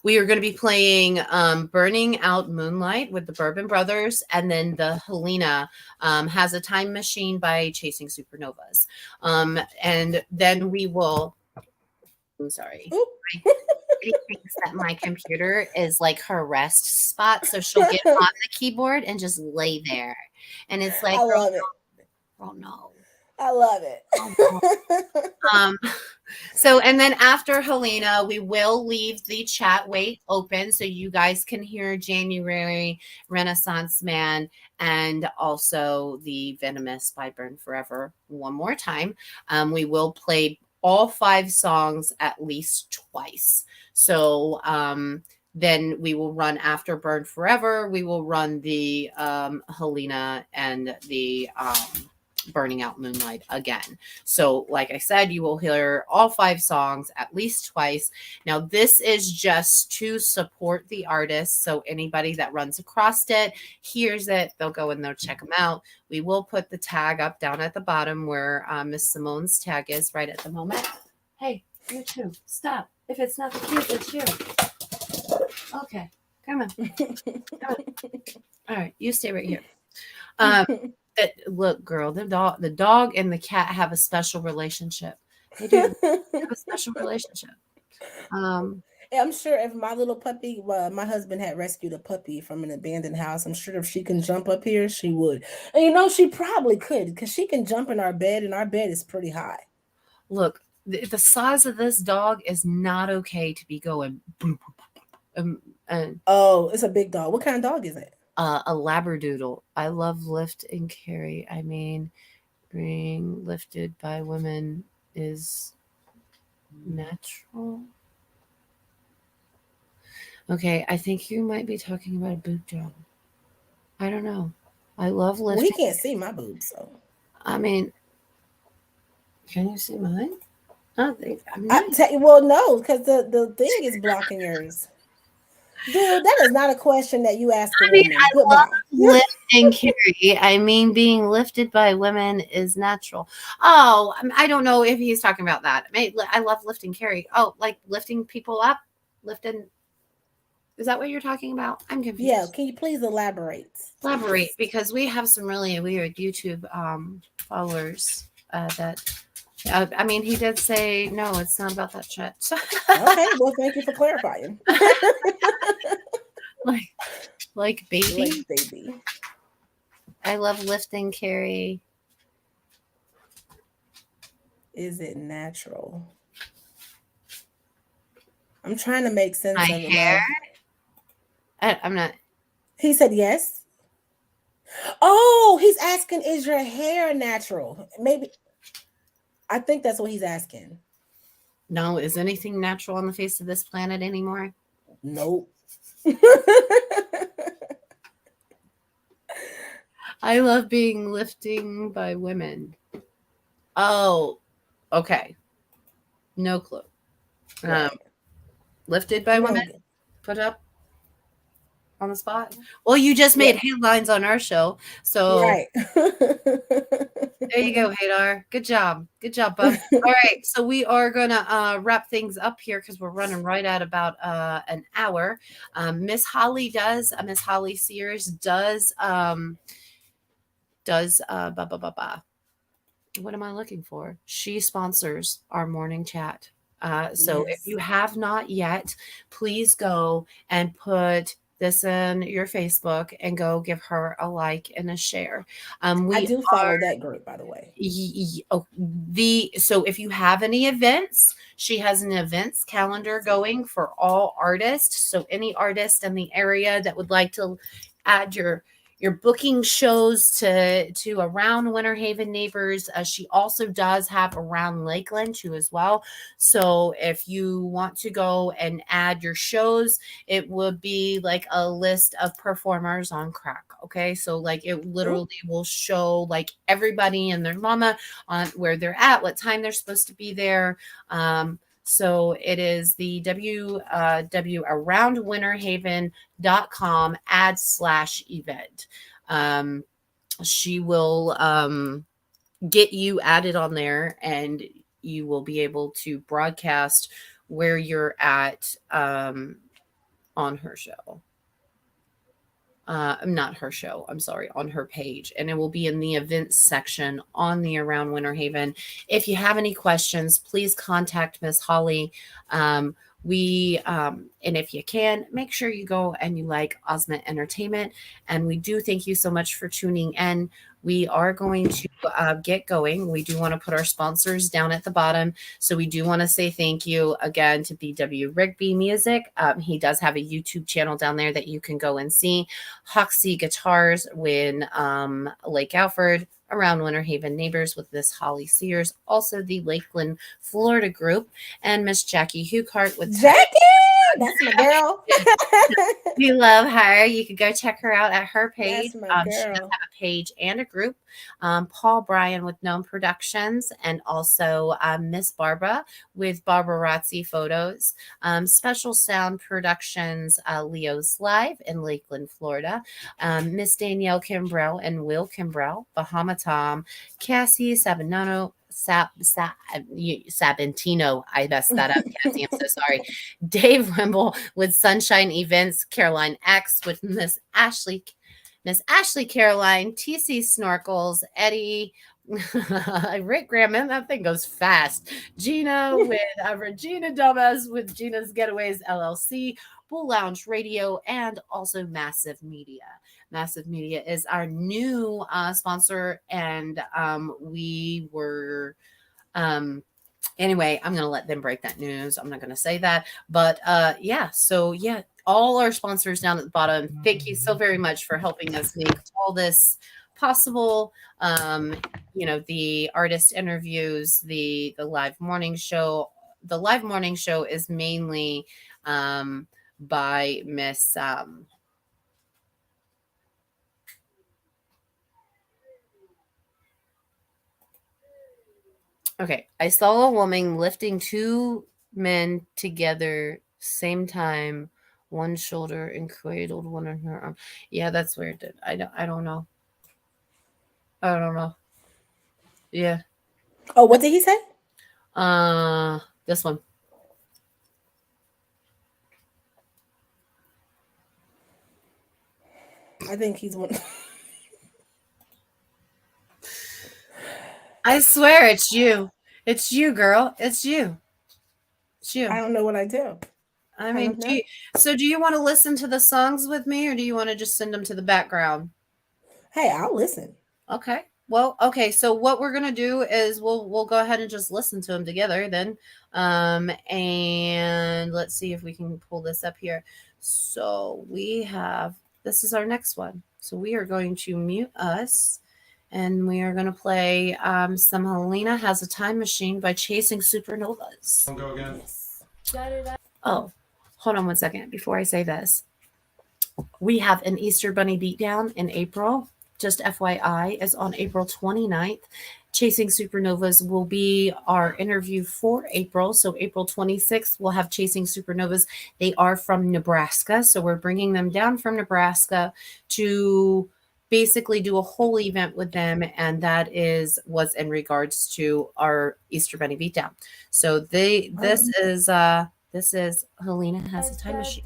we are going to be playing Burning Out Moonlight with the Bourbon Brothers, and then the Helena has a Time Machine by Chasing Supernovas. And then we will, I'm sorry. She thinks that my computer is like her rest spot, so she'll get on the keyboard and just lay there. And it's like, I love it. oh no. I love it. So, and then after Helena, we will leave the chat wait open so you guys can hear January, Renaissance Man, and also the Venomous by Burn Forever one more time. We will play all 5 songs at least twice. So, then we will run after Burn Forever. We will run the Helena and the Burning Out Moonlight again. So like I said, you will hear all 5 songs at least twice. Now this is just to support the artist, so anybody that runs across it hears it, they'll go and they'll check them out. We will put the tag up down at the bottom where Miss Simone's tag is right at the moment. Hey, you too, stop. If it's not the kids, it's you. Okay, come on. All right, you stay right here. Look, girl, the dog and the cat have a special relationship. They do have a special relationship. I'm sure if my little puppy, my husband had rescued a puppy from an abandoned house, I'm sure if she can jump up here, she would. And she probably could, because she can jump in our bed, and our bed is pretty high. Look, the size of this dog is not okay to be going. Oh, it's a big dog. What kind of dog is it? A labradoodle. I love lift and carry. I mean, being lifted by women is natural. Okay, I think you might be talking about a boob job. I don't know. I love lifting. Well, he can't see my boobs, so. I mean, can you see mine? I think. Well, no, because the thing is blocking yours. Dude, that is not a question that you ask a woman. I love lift and carry. I mean, being lifted by women is natural. Oh, I don't know if he's talking about that. I love lift and carry. Oh, like lifting people up? Lifting. Is that what you're talking about? I'm confused. Yeah, can you please elaborate? Elaborate, because we have some really weird YouTube followers that... I mean, he did say, no, it's not about that shit. Okay, well, thank you for clarifying. like baby. Like baby. I love lift and carry. Is it natural? I'm trying to make sense My of it. hair? I'm not. He said yes. Oh, he's asking, is your hair natural? Maybe. I think that's what he's asking. No, is anything natural on the face of this planet anymore? Nope. I love being lifting by women. Oh, okay. No clue. Right. Lifted by women, No. put up on the spot. Well, you just made Yeah. headlines on our show, so Right. there you go, Hadar. Good job. Good job, bub. All right. So we are gonna wrap things up here because we're running right at about an hour. Miss Holly Sears does ba ba ba ba. What am I looking for? She sponsors our morning chat. So if Yes. you have not yet, please go and put this in your Facebook and go give her a like and a share. I We do follow that group, by the way. so if you have any events, she has an events calendar going for all artists. So any artist in the area that would like to add your booking shows to around Winter Haven neighbors. She also does have around Lakeland too as well. So if you want to go and add your shows, it would be like a list of performers on crack. Okay, so like it literally will show like everybody and their mama on where they're at, what time they're supposed to be there. So it is the aroundwinterhaven.com /event. She will get you added on there and you will be able to broadcast where you're at on her show. Not her show, I'm sorry, on her page. And it will be in the events section on the Around Winter Haven. If you have any questions, please contact Miss Holly. And if you can, make sure you go and you like Osment Entertainment. And we do thank you so much for tuning in. We are going to get going. We do want to put our sponsors down at the bottom. So we do want to say thank you again to BW Rigby Music. He does have a YouTube channel down there that you can go and see. Hoxie Guitars in Lake Alfred, Around Winter Haven neighbors with Miss Holly Sears. Also the Lakeland, Florida group. And Miss Jackie Hukart with Jackie! That's my girl. We love her. You could go check her out at her page. That's my She does girl. have a page and a group. Paul Bryan with Gnome Productions, and also Miss Barbara with Barbarazzi Photos. Special Sound Productions, Leo's Live in Lakeland, Florida. Miss Danielle Kimbrell and Will Kimbrell, Bahama Tom, Cassie Sabinono. Sabintino. I messed that up, Cassie. I'm so sorry. Dave Wimble with Sunshine Events, Caroline X with Miss Ashley Caroline, TC Snorkels, Eddie, Rick Graham, man, that thing goes fast. Gina with Regina Gomez with Gina's Getaways LLC, Bull Lounge Radio, and also Massive Media. Massive Media is our new sponsor, and we were. Anyway, I'm going to let them break that news. I'm not going to say that. But all our sponsors down at the bottom, thank you so very much for helping us make all this possible. The artist interviews, the live morning show. The live morning show is mainly by Miss Okay, I saw a woman lifting two men together same time, one shoulder and cradled one in her arm. Yeah, that's weird. I don't know. I don't know. Yeah. Oh, what did he say? This one. I think he's one. I swear it's you. It's you, girl. It's you. It's you. I don't know what I do. I mean, do you want to listen to the songs with me, or do you want to just send them to the background? Hey, I'll listen. Okay. Well, okay. So what we're gonna do is we'll go ahead and just listen to them together then. And let's see if we can pull this up here. So this is our next one. So we are going to mute us. And we are going to play some Helena Has a Time Machine by Chasing Supernovas. Go again. Yes. Oh, hold on 1 second before I say this. We have an Easter Bunny beatdown in April. just FYI, is on April 29th. Chasing Supernovas will be our interview for April. So April 26th, we'll have Chasing Supernovas. They are from Nebraska. So we're bringing them down from Nebraska to basically do a whole event with them. And that was in regards to our Easter Bunny Beatdown. So this is Helena has a time machine.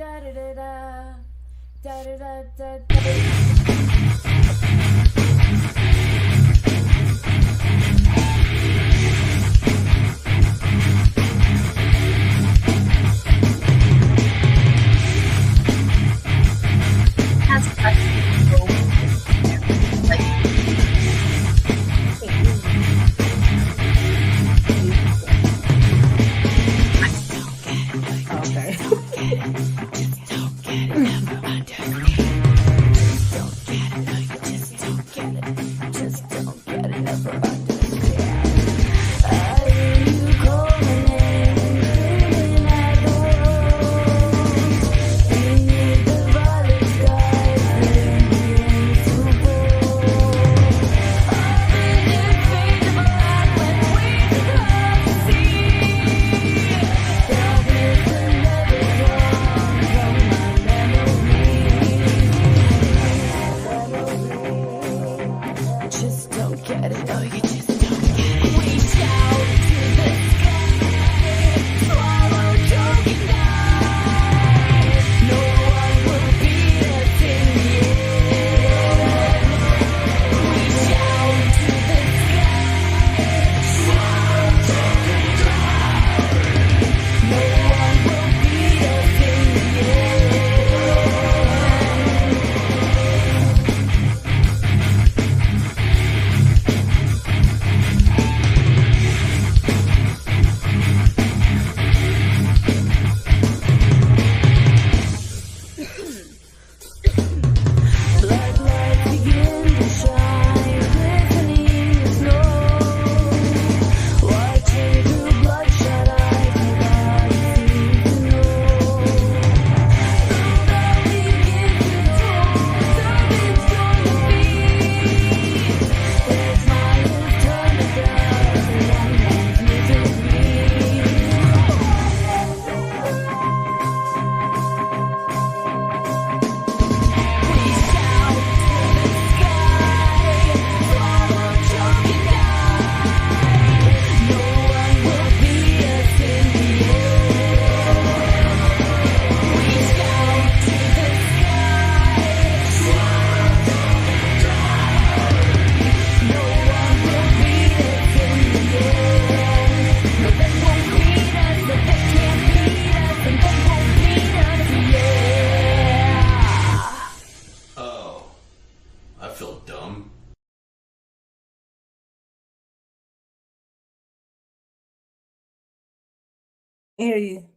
Hear you.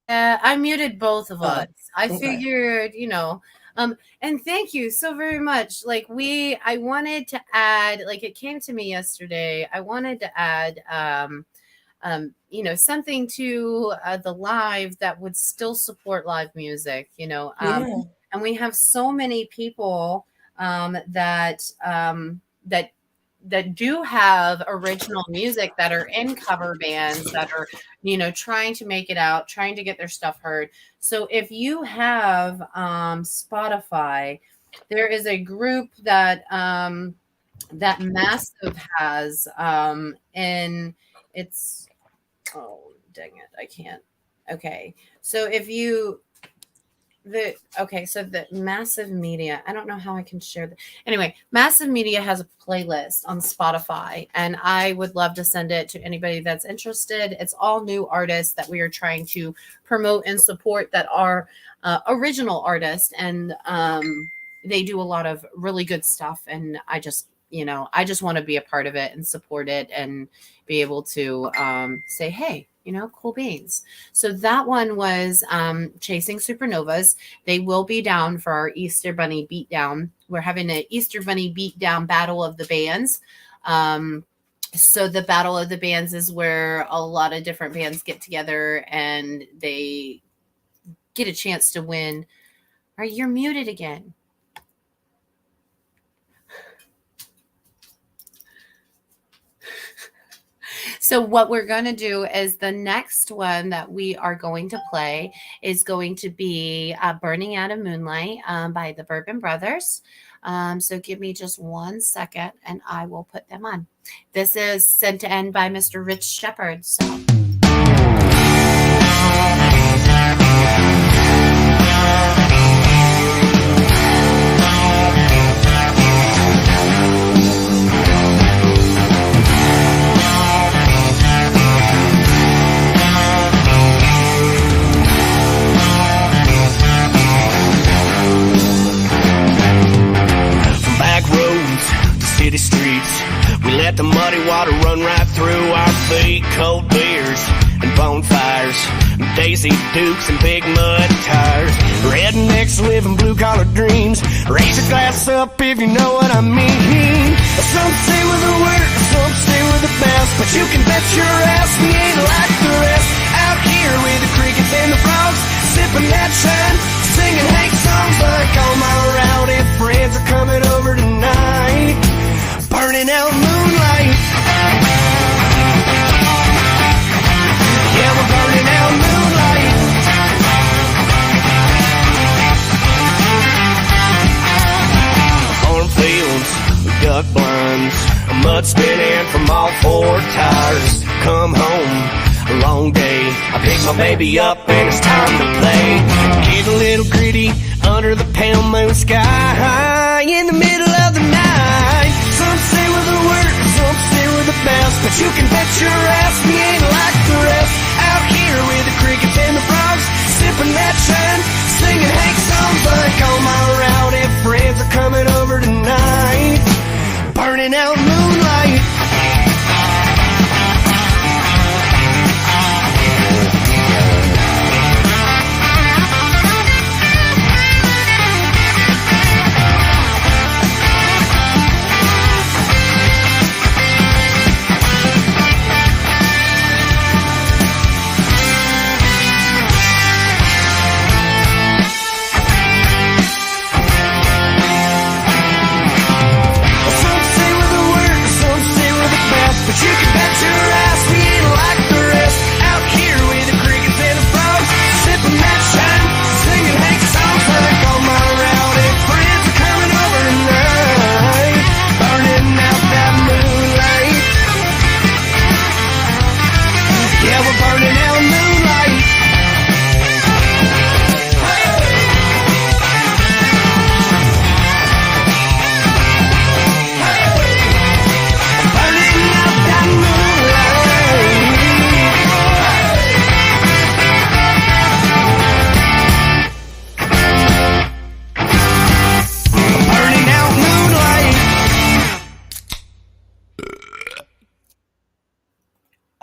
I muted both of us. I okay. figured, and thank you so very much. Like I wanted to add, like it came to me yesterday. I wanted to add, something to the live that would still support live music, Yeah. and we have so many people that do have original music that are in cover bands that are trying to make it out, trying to get their stuff heard. So if you have Spotify, there is a group that Massive has, and it's, oh dang it, I can't. Okay, so so the Massive Media, I don't know how I can share that. Anyway, Massive Media has a playlist on Spotify, and I would love to send it to anybody that's interested. It's all new artists that we are trying to promote and support that are original artists, and they do a lot of really good stuff. And I just want to be a part of it and support it and be able to say, hey, cool beans. So that one was Chasing Supernovas. They will be down for our Easter Bunny Beatdown. We're having an Easter Bunny Beatdown Battle of the Bands. So the Battle of the Bands is where a lot of different bands get together and they get a chance to win. You're muted again. So what we're going to do is the next one that we are going to play is going to be Burning Out of Moonlight by the Bourbon Brothers. So give me just 1 second and I will put them on. This is Sent to End by Mr. Rich Shepherd. So. City streets, we let the muddy water run right through our feet. Cold beers and bonfires, Daisy Dukes and big mud tires. Rednecks living blue-collar dreams. Raise a glass up if you know what I mean. Some say we're the worst, some say we're the best, but you can bet your ass we ain't like the rest. Out here with the crickets and the frogs, sipping that shine, singing Hank songs like all my rowdy friends are coming over tonight. Burning out moonlight. Yeah, we're burning out moonlight. Cornfields, duck blinds, a mud spinning from all four tires. Come home, a long day. I pick my baby up and it's time to play. Get a little gritty under the pale moon sky in the middle of the night. Some say we're the worst, some say we're the best, but you can bet your ass we ain't like the rest. Out here with the crickets and the frogs, sipping that shine, singing Hank songs like all my rowdy friends are coming over tonight. Burning out moonlight. But you can bet your ass we ain't like the rest. Out here with the crickets and the frogs, sipping that shine, singing Hank songs like all my rowdy friends are coming over tonight. Burning out that moonlight. Yeah, we're burning out moonlight.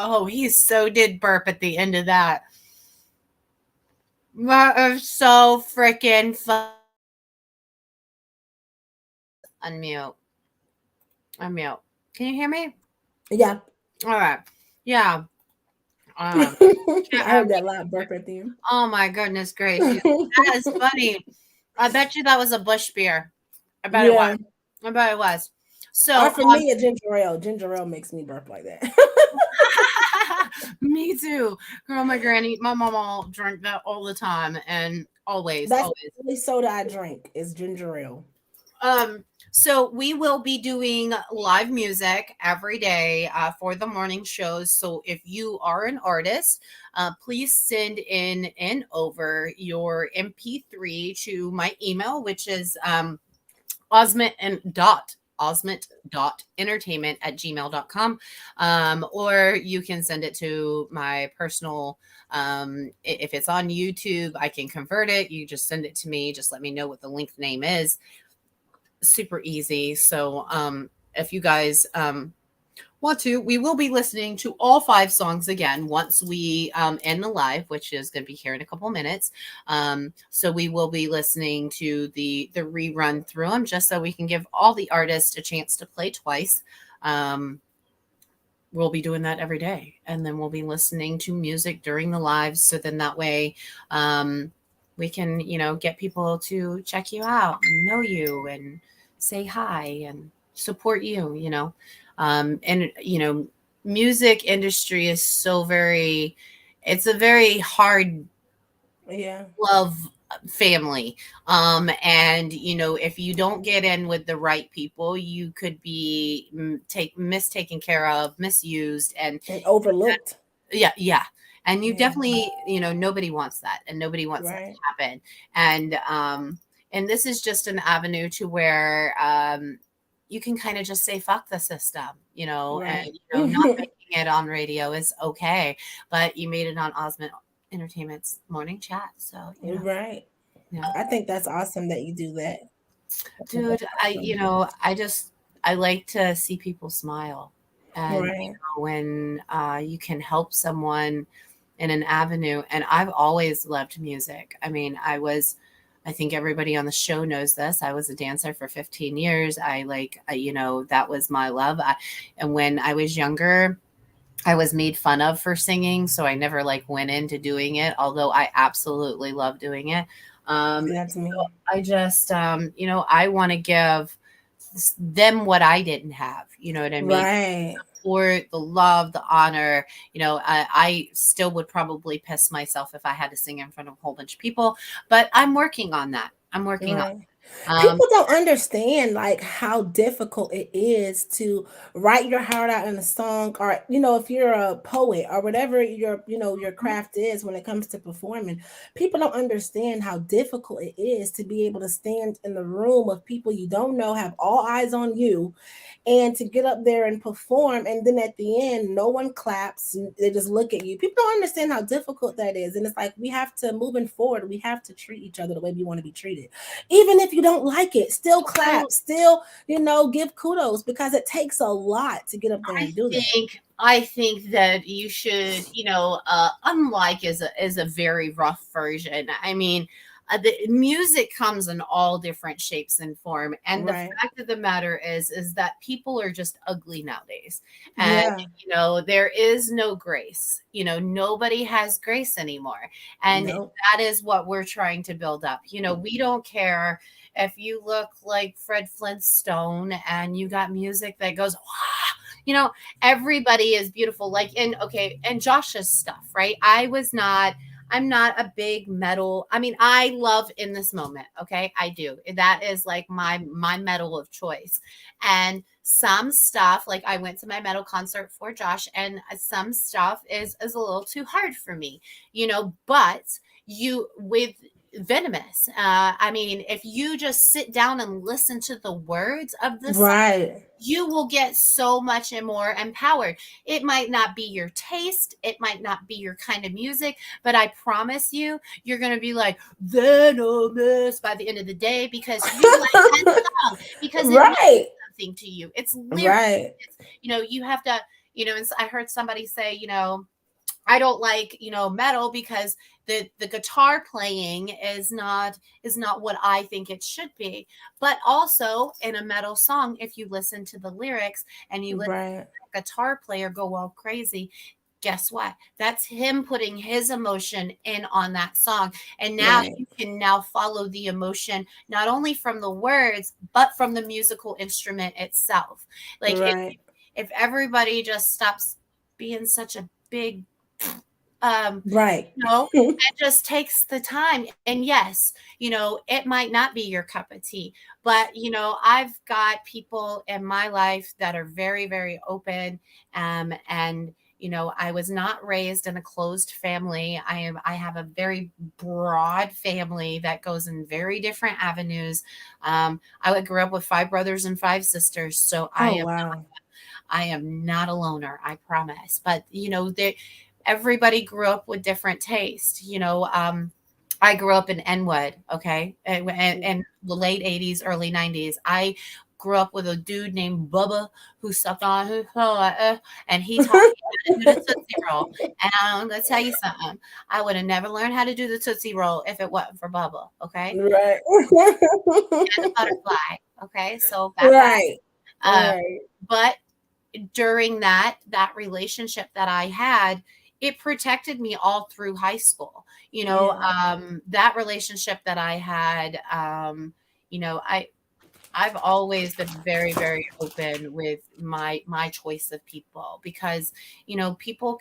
Oh, he so did burp at the end of that. That is so freaking fun. Unmute. Unmute. Can you hear me? Yeah. All right. Yeah. I heard that loud burp at the end. Oh my goodness gracious. That is funny. I bet you that was a Bush beer. I bet it was. I bet it was. So or for me, a ginger ale. Ginger ale makes me burp like that. me too. Girl, my mom all drank that all the time and always. That's the only soda I drink is ginger ale. So we will be doing live music every day for the morning shows. So if you are an artist, please send in and over your MP3 to my email, which is osment.entertainment@gmail.com. Or you can send it to my personal, if it's on YouTube, I can convert it. You just send it to me. Just let me know what the link name is. Super easy. So if you guys want to, we will be listening to all 5 songs again once we end the live, which is going to be here in a couple minutes. So we will be listening to the rerun through them just so we can give all the artists a chance to play twice. We'll be doing that every day, and then we'll be listening to music during the lives. So then that way we can, get people to check you out, know you, and say hi and support you, and, music industry is so very, it's a very hard Yeah. love family. And if you don't get in with the right people, you could be mistaken care of, misused, and And overlooked. yeah, yeah. And you Yeah. definitely, nobody wants that, and nobody wants that to Right. happen. And this is just an avenue to where you can kind of just say fuck the system, and Right. not making it on radio is okay, but you made it on Osmond Entertainment's morning chat, so Right. yeah. I think that's awesome that you do that. I think Dude, that's awesome. I like to see people smile, and Right. when you can help someone in an avenue. And I've always loved music. I mean, I think everybody on the show knows this. I was a dancer for 15 years. That was my love. And when I was younger, I was made fun of for singing, so I never went into doing it, although I absolutely love doing it. See, that's me. I just, I want to give them what I didn't have. You know what I mean? Right. For the love, the honor. I still would probably piss myself if I had to sing in front of a whole bunch of people, but I'm working on that. I'm working on. Right. Um, People don't understand like how difficult it is to write your heart out in a song, or if you're a poet or whatever your craft is when it comes to performing. People don't understand how difficult it is to be able to stand in the room of people you don't know, have all eyes on you, and to get up there and perform, and then at the end no one claps, and they just look at you. People don't understand how difficult that is, and it's like we have to, moving forward, we have to treat each other the way we want to be treated. Even if you don't like it, still clap, still give kudos, because it takes a lot to get up there I and do that. I think that you should, unlike is a very rough version. I mean, the music comes in all different shapes and form, and the Right. fact of the matter is that people are just ugly nowadays, and Yeah. there is no grace. Nobody has grace anymore, and No. that is what we're trying to build up. We don't care if you look like Fred Flintstone and you got music that goes, you know, everybody is beautiful. Like in okay, and Josh's stuff, right? I'm not a big metal. I mean, I love In This Moment, okay? I do. That is like my metal of choice. And some stuff, like I went to my metal concert for Josh, and some stuff is a little too hard for me, but you with venomous. I mean, if you just sit down and listen to the words of the song, Right. you will get so much and more empowered. It might not be your taste, it might not be your kind of music, but I promise you, you're going to be like venomous by the end of the day because you like that song, because it means Right. something to you. It's lyric. Right. You have to, and I heard somebody say, I don't like, metal because the guitar playing is not what I think it should be. But also in a metal song, if you listen to the lyrics and you listen Right. to the guitar player go all crazy, guess what? That's him putting his emotion in on that song. And now Right. you can now follow the emotion not only from the words, but from the musical instrument itself. Like Right. if everybody just stops being such a big um Right. it just takes the time. And yes, it might not be your cup of tea, but I've got people in my life that are very, very open. And I was not raised in a closed family. I have a very broad family that goes in very different avenues. I grew up with 5 brothers and 5 sisters, so Oh wow. I am not a loner, I promise. But everybody grew up with different tastes. I grew up in Enwood, okay, and the late '80s, early '90s. I grew up with a dude named Bubba who sucked on his and he taught me how to do the Tootsie Roll. And I'm gonna tell you something. I would have never learned how to do the Tootsie Roll if it wasn't for Bubba, okay? Right. And the butterfly, okay? So back that. Right. Uh, Right. but during that relationship that I had, it protected me all through high school. Yeah. That relationship that I had, I I've always been very, very open with my choice of people because people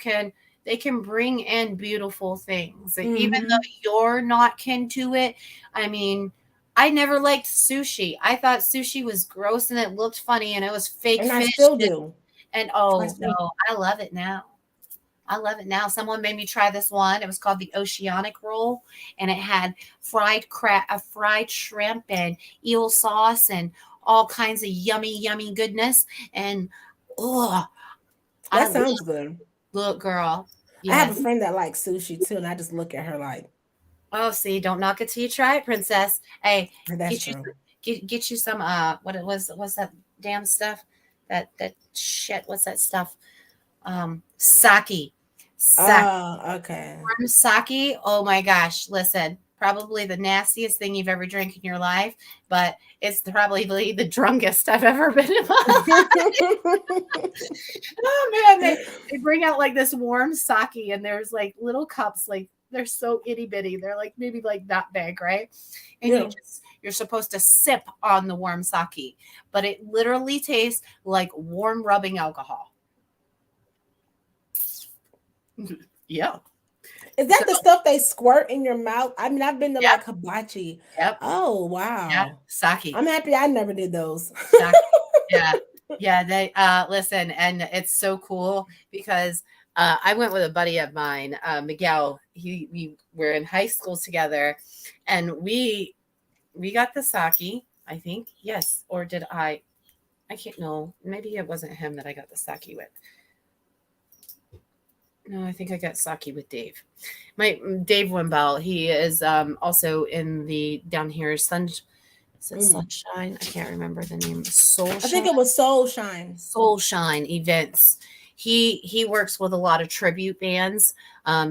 they can bring in beautiful things. Even Mm-hmm. though you're not kin to it. I mean, I never liked sushi. I thought sushi was gross and it looked funny and it was fake And I fish. still do. And I oh still. no, I love it now. I love it now. Someone made me try this one. It was called the Oceanic Roll, and it had fried shrimp and eel sauce and all kinds of yummy, yummy goodness. And oh, I That love sounds good. look, girl. I have a Yes. friend that likes sushi too, and I just look at her like, Oh, see, don't knock it till you try it, princess. Hey, that's get you true. get you some what it was. What's that damn stuff? That shit. What's that stuff? Sake. Sake. Oh, okay. Warm sake, oh my gosh, listen, probably the nastiest thing you've ever drank in your life, but it's probably the drunkest I've ever been in my Oh man, they bring out like this warm sake and there's like little cups, like they're so itty bitty. They're like maybe like that big, right? And Yeah. you're supposed to sip on the warm sake, but it literally tastes like warm rubbing alcohol. Yeah. Is So that the stuff they squirt in your mouth? I mean, I've been to yep, like hibachi. yep, Oh, yeah, wow. sake. I'm happy I never did those. Sake. Yeah. Yeah, they listen, and it's so cool because I went with a buddy of mine, Miguel. We were in high school together, and we got the sake, I think. Yes, or did I? I can't know. Maybe it wasn't him that I got the sake with. No, I think I got sake with Dave. My Dave Wimbell. He is also in the down here is it Mm. Sunshine? I can't remember the name. I think Soulshine. it was Soul Shine. Soul Shine events. He works with a lot of tribute bands,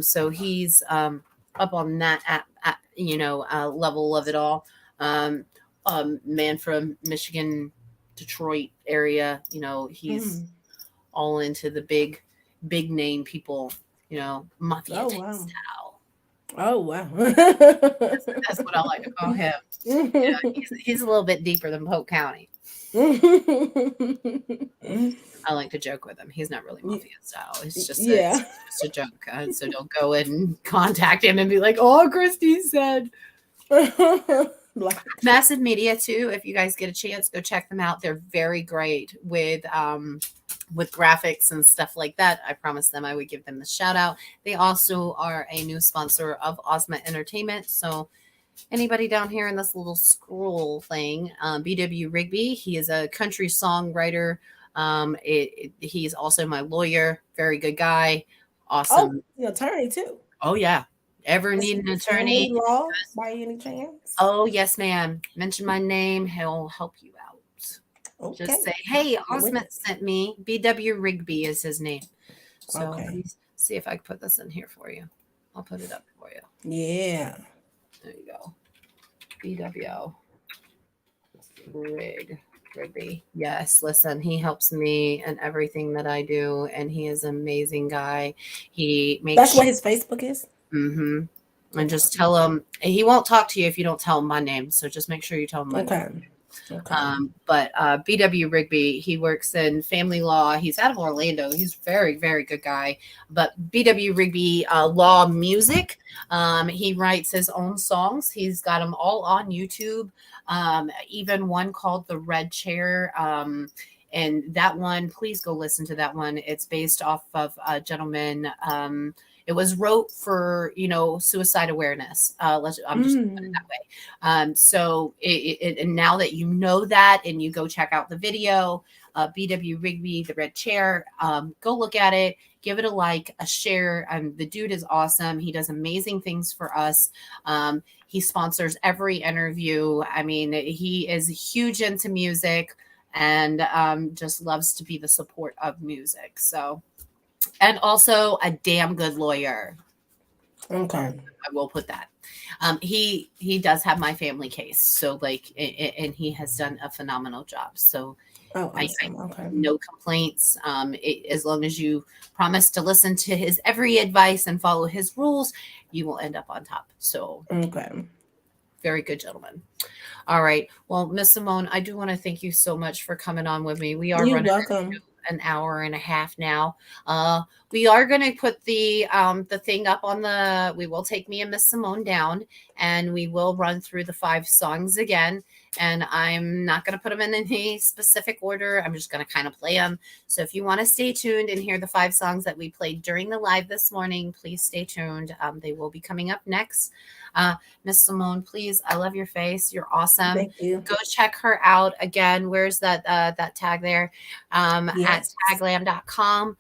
so he's up on that level of it all. Um, Man from Michigan, Detroit area. He's Mm. all into the big name people. Mafia Oh, type wow. style. Oh, wow. That's what I like to call him. He's a little bit deeper than Polk County. I like to joke with him. He's not really mafia style. It's Yeah. just a joke. So don't go and contact him and be like, "Oh, Christy said." Like, Massive Media too. If you guys get a chance, go check them out. They're very great with graphics and stuff like that. I promised them I would give them the shout out. They also are a new sponsor of Osment Entertainment. So anybody down here in this little scroll thing, BW Rigby, he is a country songwriter. He's also my lawyer. Very good guy. oh, Awesome. the attorney too. Oh yeah. Ever Is need an he family attorney? law by any chance? Oh yes, ma'am. Mention my name. He'll help you out. Okay. Just say, "Hey, I'm with Osment sent me." BW Rigby is his name. it. So let Okay. me see if I can put this in here for you. I'll put it up for you. Yeah. There you go. BW Rigby. Yes, listen, he helps me in everything that I do, and he is an amazing guy. He That's makes what his Facebook is. mm-hmm. And Okay. just tell him he won't talk to you if you don't tell him my name. So just make sure you tell him my name. Okay. Okay. But BW Rigby, he works in family law. He's out of Orlando. He's a very, very good guy. But BW Rigby Law Music, he writes his own songs. He's got them all on YouTube. Even one called The Red Chair. And that one, please go listen to that one. It's based off of a gentleman. It was wrote for suicide awareness. I'm just put it Mm. that way. So and now that you know that, and you go check out the video, BW Rigby, The Red Chair, go look at it, give it a like, a share. The dude is awesome. He does amazing things for us. He sponsors every interview. I mean, he is huge into music and just loves to be the support of music. So. And also a damn good lawyer. Okay. I will put that. He does have my family case, so and he has done a phenomenal job. So Oh, I awesome. Okay. no complaints. As long as you promise to listen to his every advice and follow his rules, you will end up on top. So Okay. Very good gentleman. All right. Well, Miss Simone, I do want to thank you so much for coming on with me. We are You're running welcome. an hour and a half now. We are going to put the thing up on the. We will take me and Miss Simone down, and we will run through the 5 songs again. And I'm not going to put them in any specific order. I'm just going to kind of play them. So if you want to stay tuned and hear the 5 songs that we played during the live this morning, please stay tuned. They will be coming up next. Miss Simone, please, I love your face. You're awesome. Thank you. Go check her out again. Where's that tag there? At Yes. taglam.com.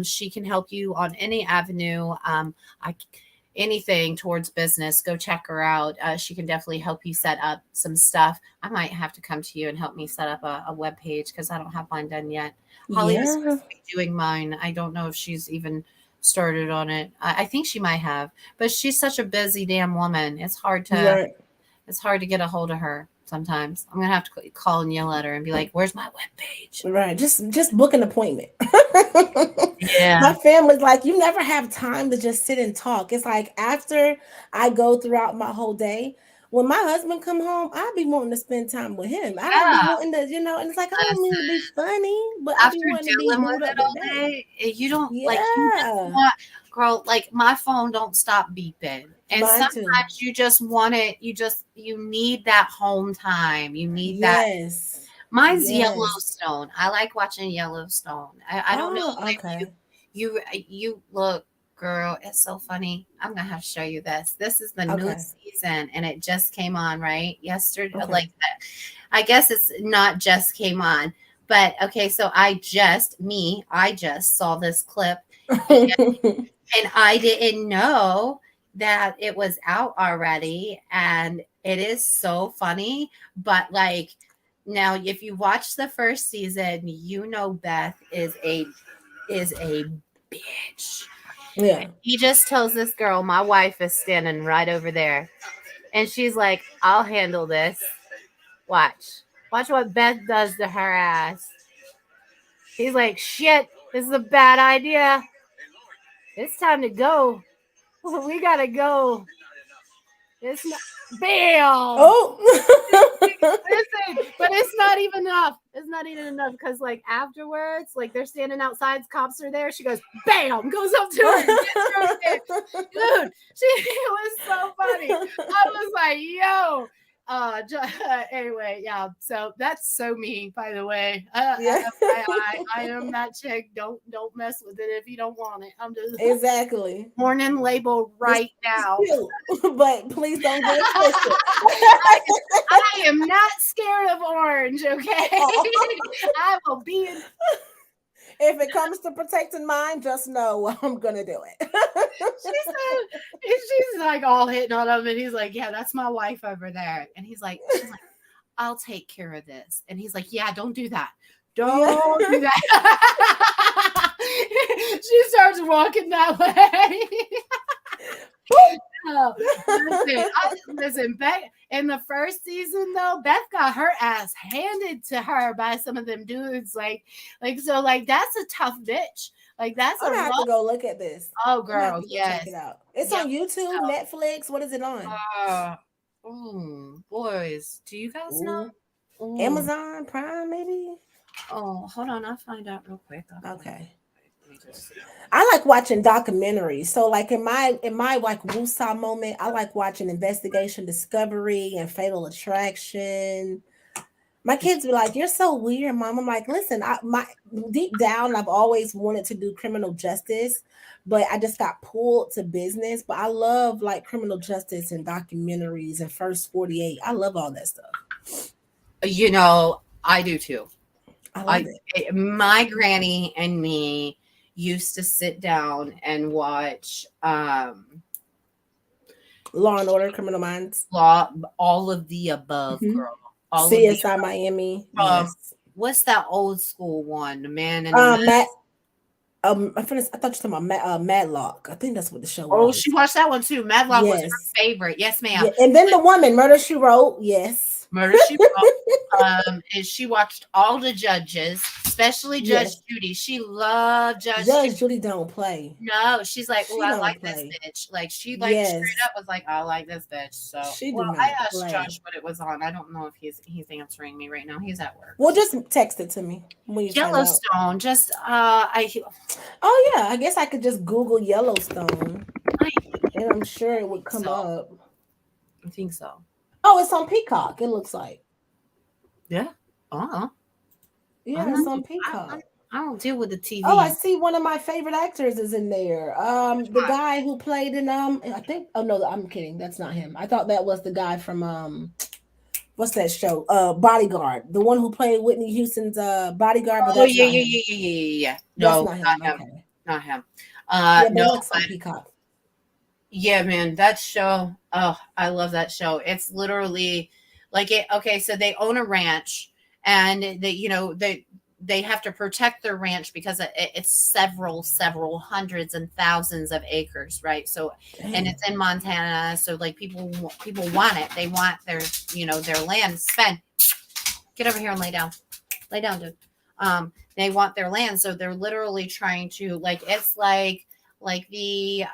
She can help you on any avenue. Anything towards business, go check her out. She can definitely help you set up some stuff. I might have to come to you and help me set up a web page because I don't have mine done yet. Holly was Yeah. supposed to be doing mine. I don't know if she's even started on it. I think she might have, but she's such a busy damn woman. It's hard to Right. get a hold of her sometimes. I'm gonna have to call and yell at her and be like, "Where's my web page?" Right. Just book an appointment. Yeah. My family's like, you never have time to just sit and talk. It's like after I go throughout my whole day, when my husband come home, I be wanting to spend time with him. I don't be Yeah. wanting to, and it's like I don't mean to be funny, but I After be wanting to be dealing booed with up it all with that. day, you don't you just Yeah. want, girl, like my phone don't stop beeping. And Mine too. sometimes you just want it, you need that home time. You need that. Yes. Mine's Yes. Yellowstone. I like watching Yellowstone. I don't know Oh, if okay. you look, girl, it's so funny. I'm gonna have to show you this. This is the new Okay. season and it just came on right yesterday. Okay. Like I guess it's not just came on, but okay, so I just saw this clip and I didn't know that it was out already, and it is so funny. But like now, if you watch the first season, Beth is a bitch. Yeah. He just tells this girl, my wife is standing right over there, and she's like, "I'll handle this. Watch what Beth does to her ass." He's like, "Shit, this is a bad idea. It's time to go. We gotta go. It's not, bam." Oh. Listen, but it's not even enough. It's not even enough because, like, afterwards, like, they're standing outside, cops are there. She goes, bam, goes up to her. And gets her there. Dude, it was so funny. I was like, yo. Anyway, yeah. So that's so me, by the way. Yeah. I am that chick. Don't mess with it if you don't want it. I'm just Exactly. warning label right now. But please don't get it twisted. I am not scared of orange, okay? I will be in. If it comes to protecting mine, just know I'm gonna do it. She's like all hitting on him, and he's like, "Yeah, that's my wife over there." And she's like, "I'll take care of this." And he's like, "Yeah, don't do that. Don't do that." She starts walking that way. Listen, Beth, in the first season though, Beth got her ass handed to her by some of them dudes. Like so, that's a tough bitch. Like that's I'm gonna have to go look at this. Oh, I'm gonna have girl, to go yes. check it out. It's on YouTube, Netflix. What is it on? Boys, do you guys know? Ooh. Amazon Prime, maybe. Oh, hold on, I'll find out real quick. Okay. I like watching documentaries. So like in my like woosah moment, I like watching Investigation Discovery and Fatal Attraction. My kids be like, "You're so weird, Mom." I'm like, "Listen, my deep down, I've always wanted to do criminal justice, but I just got pulled to business. But I love like criminal justice and documentaries and First 48. I love all that stuff. I do too. I love it. My granny and me used to sit down and watch Law and Order, Criminal Minds, all of the above, girl. All CSI Miami. Yes. What's that old school one? The Man in Matt. I thought you were talking about Madlock. I think that's what the show was. Oh, she watched that one too. Madlock was her favorite. Yes, ma'am. Yeah. And then the woman, Murder, She Wrote. Yes. Murder, She Wrote. And she watched all the judges. especially Judge Yes. Judy. She loved Judge Judy. Judge Judy don't play. No, she's like, oh, She I don't like this play. bitch. Like she like straight Yes. up was like, I like this bitch. So, She do well, I not asked play. Josh what it was on. I don't know if he's answering me right now. He's at work. Well, just text it to me when you find out. Yellowstone. Just I Oh yeah, I guess I could just Google Yellowstone, I and I'm sure it would think come so. up. I think so. Oh, it's on Peacock. It looks like. Yeah. I Yeah, don't it's know. on Peacock. I don't deal with the TV. Oh, I see one of my favorite actors is in there. The guy who played in I think oh no, I'm kidding. That's not him. I thought that was the guy from what's that show? Bodyguard. The one who played Whitney Houston's bodyguard, but Oh that's yeah, not yeah, him. yeah, yeah, yeah, yeah. That's No, not not him. him. Okay. Not him. Yeah, but No, it looks on but Peacock. yeah, man, that show. Oh, I love that show. It's literally like it. Okay, so they own a ranch, and they have to protect their ranch because it's several hundreds and thousands of acres, right? So, and Damn. it's in Montana, so like people want it. They want their land spent. Get over here and lay down, dude. They want their land, so they're literally trying to it's like the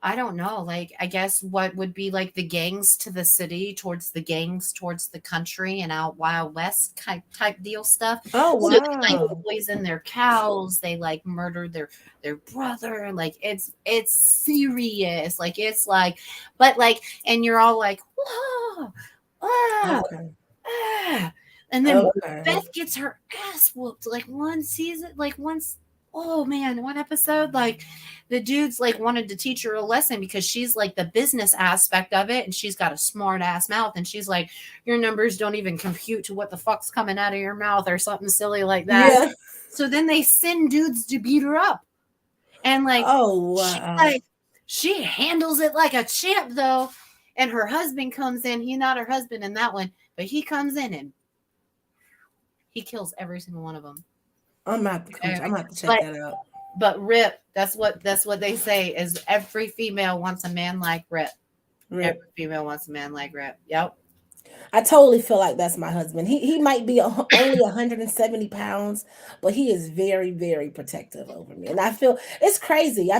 I don't know, like I guess what would be like the gangs to the city towards the gangs towards the country and out Wild West type deal stuff. Oh So they like wow. poison their cows, they like murder their brother, like it's serious, like it's like, but like, and you're all like, whoa, ah, Okay. ah. And then Okay. Beth gets her ass whooped like one season, like once. Oh man, one episode, like the dude's like wanted to teach her a lesson because she's like the business aspect of it and she's got a smart ass mouth and she's like, your numbers don't even compute to what the fuck's coming out of your mouth or something silly like that. Yeah. So then they send dudes to beat her up. And like Oh wow. she handles it like a champ though. And her husband comes in, he's not her husband in that one, but he comes in and he kills every single one of them. I'm gonna have to check that out. But Rip, that's what they say is every female wants a man like Rip. Rip. Every female wants a man like Rip. Yep. I totally feel like that's my husband. He might be only 170 pounds, but he is very, very protective over me. And I feel it's crazy.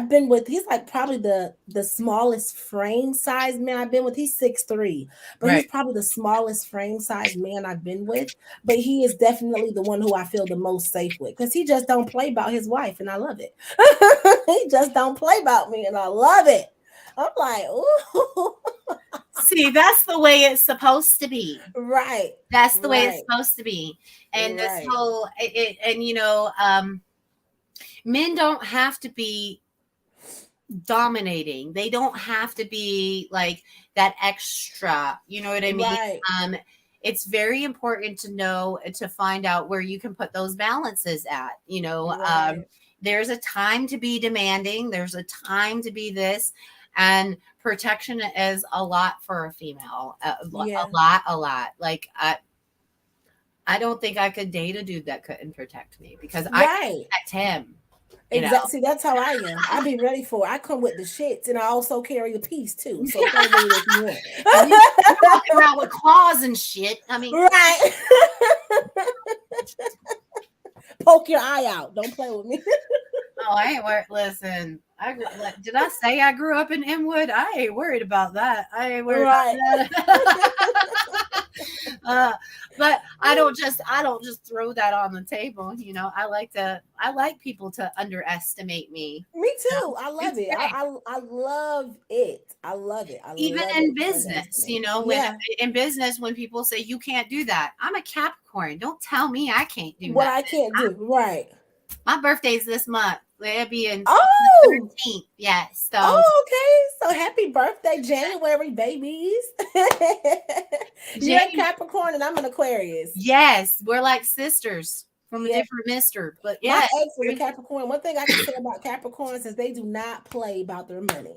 He's like probably the smallest frame size man I've been with. He's 6'3", but he's probably the smallest frame size man I've been with. But he is definitely the one who I feel the most safe with because he just don't play about his wife, and I love it. He just don't play about me, and I love it. I'm like, ooh. See, that's the way it's supposed to be. Right. That's the way it's supposed to be. And Right. this whole men don't have to be dominating. They don't have to be like that extra. You know what I mean? Right. It's very important to know to find out where you can put those balances at. Right. There's a time to be demanding. There's a time to be this. And protection is a lot for a female. Yeah. A lot. Like I don't think I could date a dude that couldn't protect me because I can protect him. Exactly. See, that's how I am. I be ready for it. I come with the shits, and I also carry a piece too. So play with it if you want. And you're walking around with claws and shit. I mean, right. Poke your eye out. Don't play with me. Oh, I ain't worried. Listen, did I say I grew up in Inwood? I ain't worried about that. I ain't worried about that. But I don't just throw that on the table. I like people to underestimate me. Me too. I love it. I love it. I love it. Even in business, in business, when people say you can't do that, I'm a Capricorn. Don't tell me I can't do what that. I can't do. Right. My birthday's this month. It'll be in 13th. Yes. So. Oh, okay. So happy birthday, January, babies. You're a Capricorn and I'm an Aquarius. Yes, we're like sisters from a different mister. But yeah, my ex was a Capricorn. One thing I can say about Capricorns is they do not play about their money.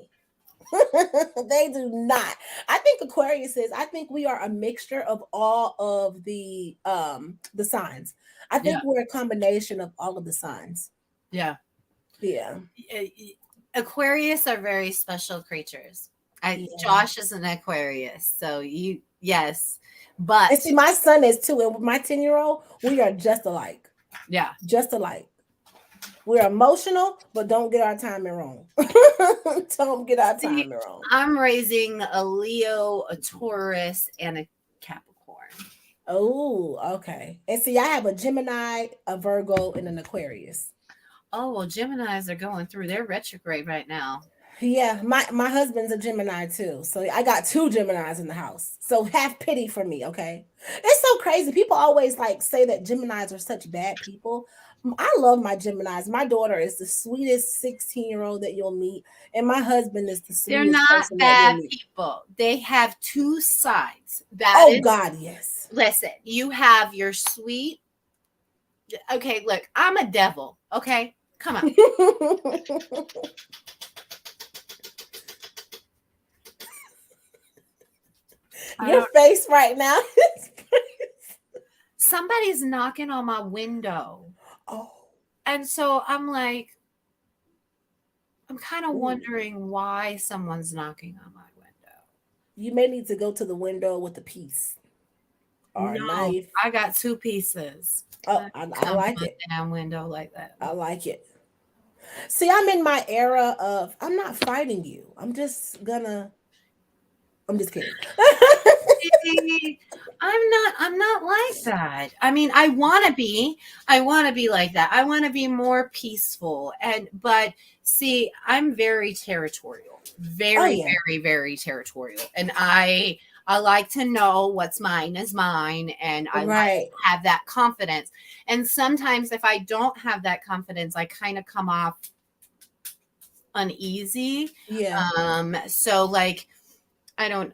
They do not. I think Aquarius is. I think we are a mixture of all of the signs. I think we're a combination of all of the signs. Yeah. Yeah. Aquarius are very special creatures. Josh is an Aquarius, so yes, But And see, my son is too, and with my 10-year-old, we are just alike. yeah, Just alike. We're emotional, but don't get our timing wrong. Don't get our see, timing wrong. I'm raising a Leo, a Taurus, and a Capricorn. Oh, okay. And see, I have a Gemini, a Virgo, and an Aquarius. Oh well, Geminis are going through their retrograde right now. Yeah, my husband's a Gemini too. So I got two Geminis in the house. So have pity for me, okay? It's so crazy. People always like say that Geminis are such bad people. I love my Geminis. My daughter is the sweetest 16-year-old that you'll meet, and my husband is the They're sweetest not person that you'll bad meet. people. They have two sides. That Oh is, God, yes. listen, you have your sweet. Okay, look, I'm a devil. Okay, come on. I Your don't. face right now. Somebody's knocking on my window, Oh, and so I'm like, I'm kind of ooh. wondering why someone's knocking on my window. You may need to go to the window with a piece or a No, knife. I got two pieces. Oh, I I come like on it. damn window like that. I like it. See, I'm in my era of I'm not fighting you. I'm just kidding. See, I'm not like that. I mean, I want to be like that. I want to be more peaceful but see, I'm very territorial. Oh Very, yeah. very, very territorial. And I like to know what's mine is mine, and I like Right. to have that confidence. And sometimes if I don't have that confidence, I kind of come off uneasy. Yeah. So like I don't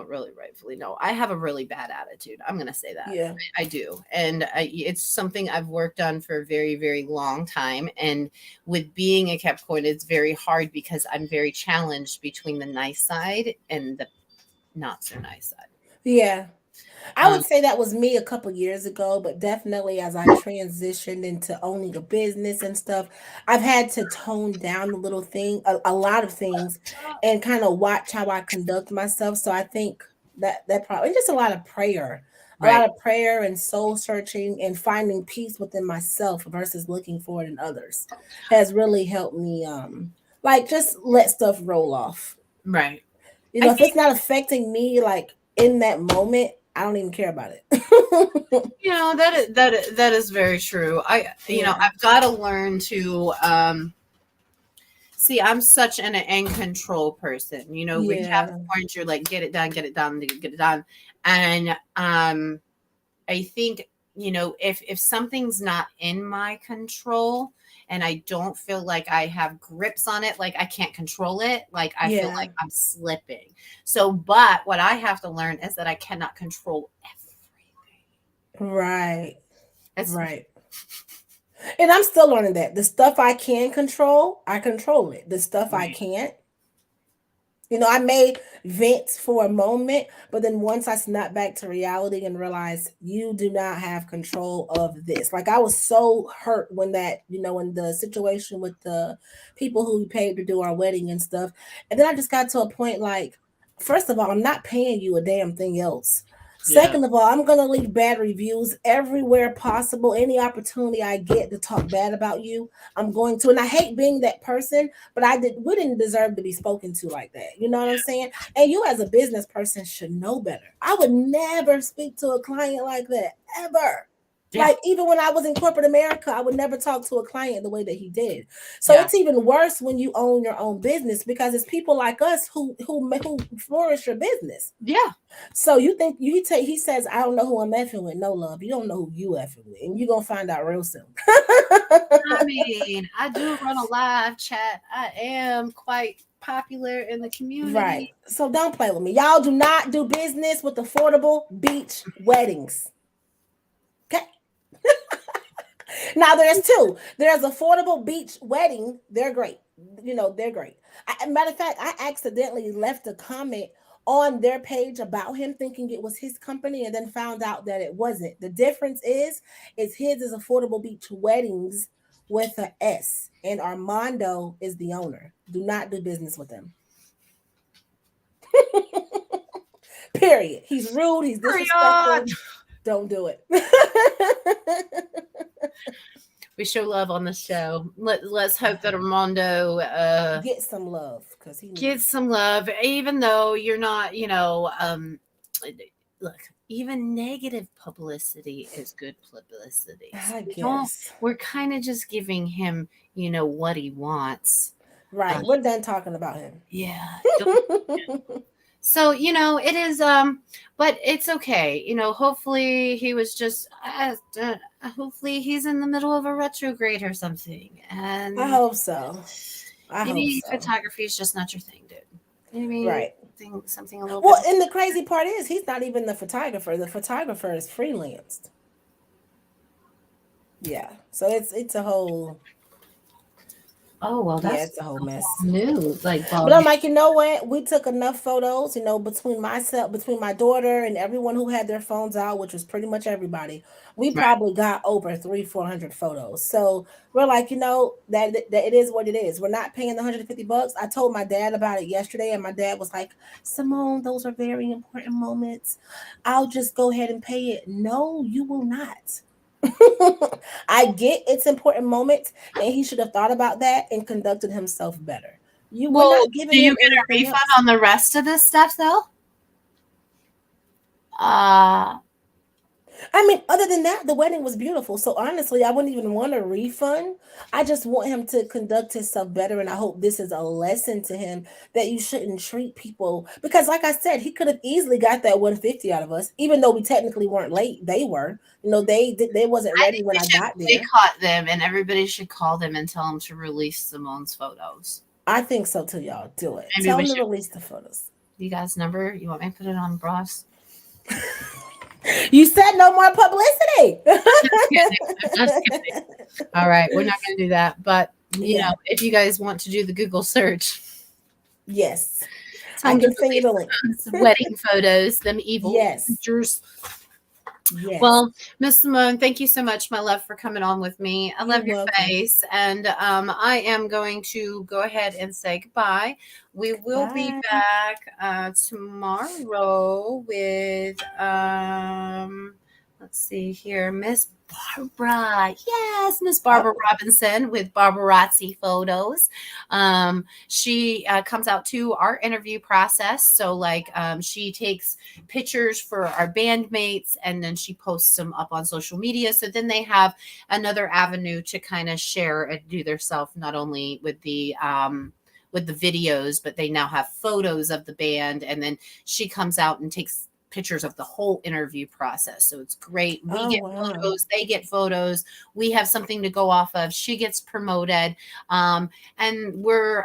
really rightfully know. I have a really bad attitude. I'm going to say that. Yeah. I do. And it's something I've worked on for a very, very long time. And with being a Capricorn, it's very hard because I'm very challenged between the nice side and the not so nice side. Yeah. I Um, would say that was me a couple years ago, but definitely as I transitioned into owning a business and stuff, I've had to tone down a lot of things, and kind of watch how I conduct myself. So I think that probably just a lot right. of prayer and soul searching and finding peace within myself versus looking for it in others has really helped me. Like just let stuff roll off. Right. You I know, if think, it's not affecting me like in that moment, I don't even care about it. that is very true. Yeah. I've got to learn to, see, I'm such an in control person. With Yeah. Capricorns, you're like, get it done, get it done, get it done. And I think, if something's not in my control and I don't feel like I have grips on it, like I can't control it, like I feel Yeah. like I'm slipping. So, but what I have to learn is that I cannot control everything. Right. It's Right. And I'm still learning that. The stuff I can control, I control it. The stuff I right, can't, I may vent for a moment, but then once I snap back to reality and realize you do not have control of this. Like I was so hurt when when the situation with the people who we paid to do our wedding and stuff. And then I just got to a point like, first of all, I'm not paying you a damn thing else. yeah, Second of all, I'm going to leave bad reviews everywhere possible. Any opportunity I get to talk bad about you, I'm going to. And I hate being that person, but we didn't deserve to be spoken to like that. You know what I'm saying? And you as a business person should know better. I would never speak to a client like that ever. yeah, Like even when I was in corporate America, I would never talk to a client the way that he did. So yeah, it's even worse when you own your own business because it's people like us who flourish your business. yeah. So you think he says, I don't know who I'm effing with. No love. You don't know who you effing with. And you're gonna find out real soon. I mean, I do run a live chat. I am quite popular in the Right. community. So don't play with me. Y'all do not do business with affordable beach weddings. Okay. Now there's two. There's affordable beach wedding. They're great. They're great. Matter of fact, I accidentally left a comment on their page about him thinking it was his company and then found out that it wasn't. The difference is his is affordable beach weddings with a S and Armando is the owner. Do not do business with them. Period. He's rude. He's Period. disrespectful. Don't do it. We show love on the show. Let's hope that Armando Get some love because he get needs some love, even though you're not, look, even negative publicity is good publicity. I We don't, guess. we're kind of just giving him, what he wants. Right. We're done talking about him. Yeah. So, it is, but it's okay. Hopefully he was just, hopefully he's in the middle of a retrograde or something. And I hope so. I hope maybe so. photography is just not your thing, dude. Maybe Right. something a little Well, bit. and the crazy part is he's not even the photographer. The photographer is freelanced. Yeah. So it's a whole Oh, well, yeah, that's it's a whole mess. new. Like, But I'm like, you know what? We took enough photos, between my daughter and everyone who had their phones out, which was pretty much everybody. We right. probably got over 300-400 photos. So we're like, that it is what it is. We're not paying the $150. I told my dad about it yesterday, and my dad was like, Simone, those are very important moments. I'll just go ahead and pay it. No, you will not. I get it's important moments, and he should have thought about that and conducted himself better. You were Well, not do giving you him get a anything refund else. on the rest of this stuff, though? I mean, other than that, the wedding was beautiful. So honestly, I wouldn't even want a refund. I just want him to conduct himself better, and I hope this is a lesson to him that you shouldn't treat people because, like I said, he could have easily got that 150 out of us, even though we technically weren't late. They were, they wasn't I ready think when we I should got there. boycott them, and everybody should call them and tell them to release Simone's photos. I think so too, y'all. Do it. Maybe Tell we him to should. release the photos. You guys' number? You want me to put it on Bros? You said no more publicity. Just kidding. All right, we're not going to do that. But Yeah. if you guys want to do the Google search, Yes. tell I them to can send you the link. release wedding photos, them evil Yes. pictures. Yes. Well, Miss Simone, thank you so much, my love, for coming on with me. I love You're your welcome. face, and I am going to go ahead and say goodbye. We will be Bye. back tomorrow with let's see here, Miss Barbara. Yes, Miss Barbara Robinson with Barbarazzi Photos. She comes out to our interview process. So she takes pictures for our bandmates and then she posts them up on social media. So then they have another avenue to kind of share and do their self, not only with the videos, but they now have photos of the band. And then she comes out and takes pictures of the whole interview process. So it's great. We get photos, they get photos. We have something to go off of. She gets promoted. And we're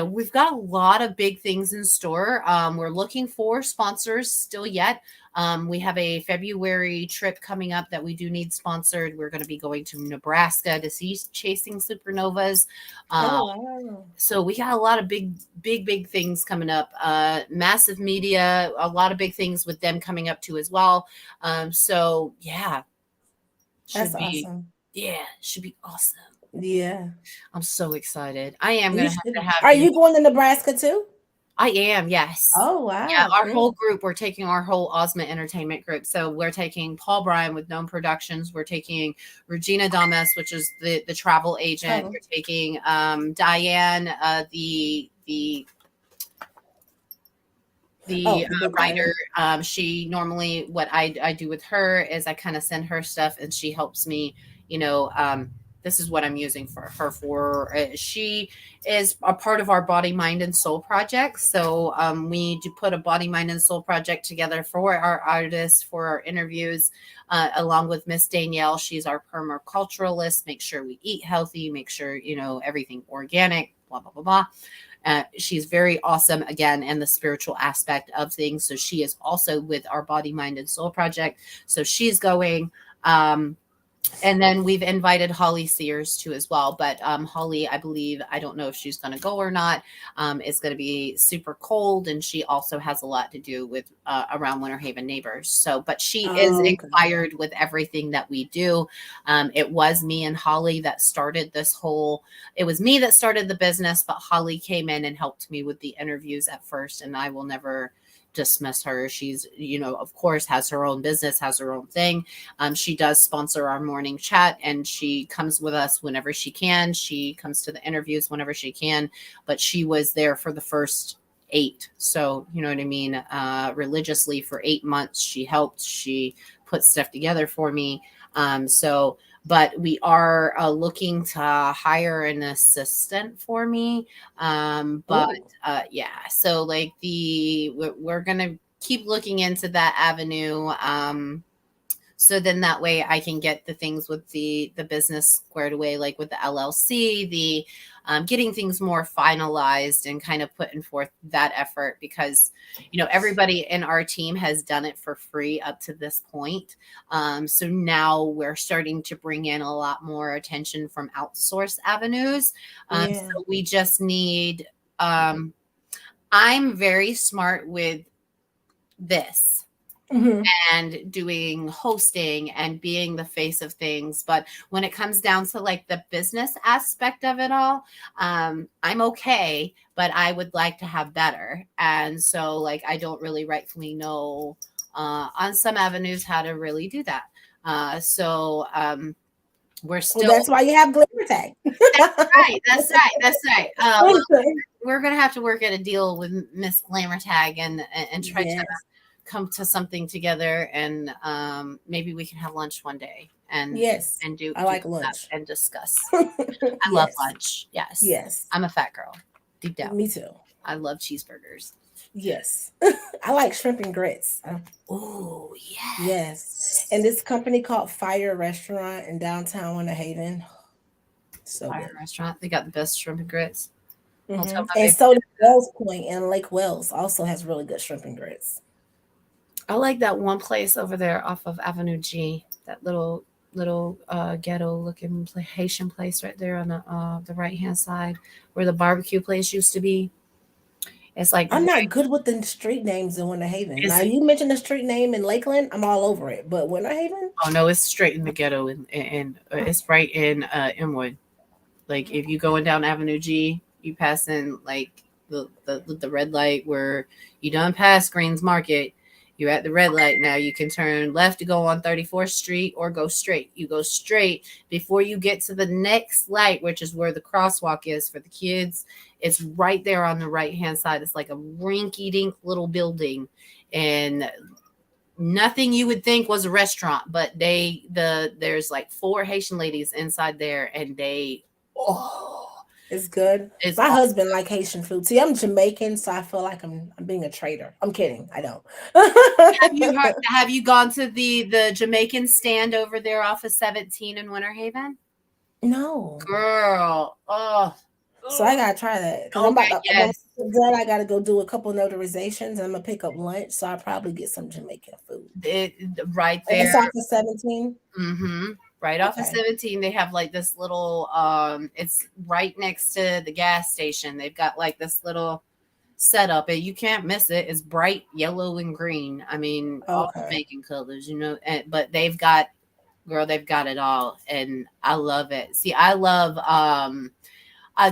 we've got a lot of big things in store. We're looking for sponsors still yet. We have a February trip coming up that we do need sponsored. We're going to be going to Nebraska to see Chasing Supernovas. So we got a lot of big things coming up. Massive media, a lot of big things with them coming up too as well. So yeah, That's awesome. Yeah, should be awesome. Yeah, I'm so excited. I am going to have. Are you going to Nebraska too? I am, yes. Oh, wow. Yeah, our whole group, we're taking our whole Osment Entertainment group. So we're taking Paul Bryan with Gnome Productions. We're taking Regina Damas, which is the travel agent. We're taking Diane, the writer. She normally, what I do with her is I kind of send her stuff and she helps me, this is what I'm using for her for. She is a part of our Body, Mind, and Soul project. So we do put a Body, Mind, and Soul project together for our artists, for our interviews, along with Miss Danielle. She's our permaculturalist. Make sure we eat healthy. Make sure, everything organic, blah, blah, blah, blah. She's very awesome, again, in the spiritual aspect of things. So she is also with our Body, Mind, and Soul project. So she's going. And then we've invited Holly Sears too as well. But Holly, I believe, I don't know if she's going to go or not. It's going to be super cold. And she also has a lot to do with around Winter Haven neighbors. So, but she is inspired with everything that we do. It was me and Holly that started it was me that started the business, but Holly came in and helped me with the interviews at first. And I will never dismiss her. She's, of course, has her own business, has her own thing. She does sponsor our morning chat, and she comes with us whenever she can. She comes to the interviews whenever she can, but she was there for the first 8. So, you know what I mean? Religiously for 8 months, she helped. She put stuff together for me. But we are looking to hire an assistant for me. Yeah, so like we're going to keep looking into that avenue. So then that way I can get the things with the business squared away, like with the LLC, the getting things more finalized and kind of putting forth that effort, because, everybody in our team has done it for free up to this point. So now we're starting to bring in a lot more attention from outsource avenues. So we just need, I'm very smart with this. Mm-hmm. And doing hosting and being the face of things. But when it comes down to like the business aspect of it all, I'm okay, but I would like to have better. And so like, I don't really rightfully know on some avenues how to really do that. We're still. Well, that's why you have Glamour Tag. That's right. We're going to have to work at a deal with Miss Glamour Tag and try to come to something together, and maybe we can have lunch one day and I like lunch and discuss. I love lunch. Yes. I'm a fat girl deep down. Me too. I love cheeseburgers. Yes. I like shrimp and grits. Oh yes. And this company called Fire Restaurant in downtown Winter Haven. So Fire Restaurant, they got the best shrimp and grits. Mm-hmm. And so does Wells Point in Lake Wells also has really good shrimp and grits. I like that one place over there off of Avenue G, that little ghetto looking Haitian place right there on the right hand side where the barbecue place used to be. It's like, I'm not good with the street names in Winter Haven. Now you mentioned the street name in Lakeland, I'm all over it, but Winter Haven? Oh no, it's straight in the ghetto, and it's right in Inwood. Like if you going down Avenue G, you pass in like the red light where you done past Greens Market. You're at the red light now. You can turn left to go on 34th Street or go straight. You go straight before you get to the next light, which is where the crosswalk is for the kids. It's right there on the right-hand side. It's like a rinky-dink little building, and nothing you would think was a restaurant, but there's like 4 Haitian ladies inside there, and it's good. My husband like Haitian food. See, I'm Jamaican, so I feel like I'm being a traitor. I'm kidding. I don't. Have you gone to the Jamaican stand over there off of 17 in Winter Haven? No. Girl. So I gotta try that. Because then I gotta go do a couple notarizations, and I'm gonna pick up lunch. So I'll probably get some Jamaican food. Right there. It's off of 17. Mm-hmm. Right off of 17, they have like this little it's right next to the gas station. They've got like this little setup, and you can't miss it. It's bright yellow and green. I mean, all Jamaican colors, but they've got it all, and I love it. See, I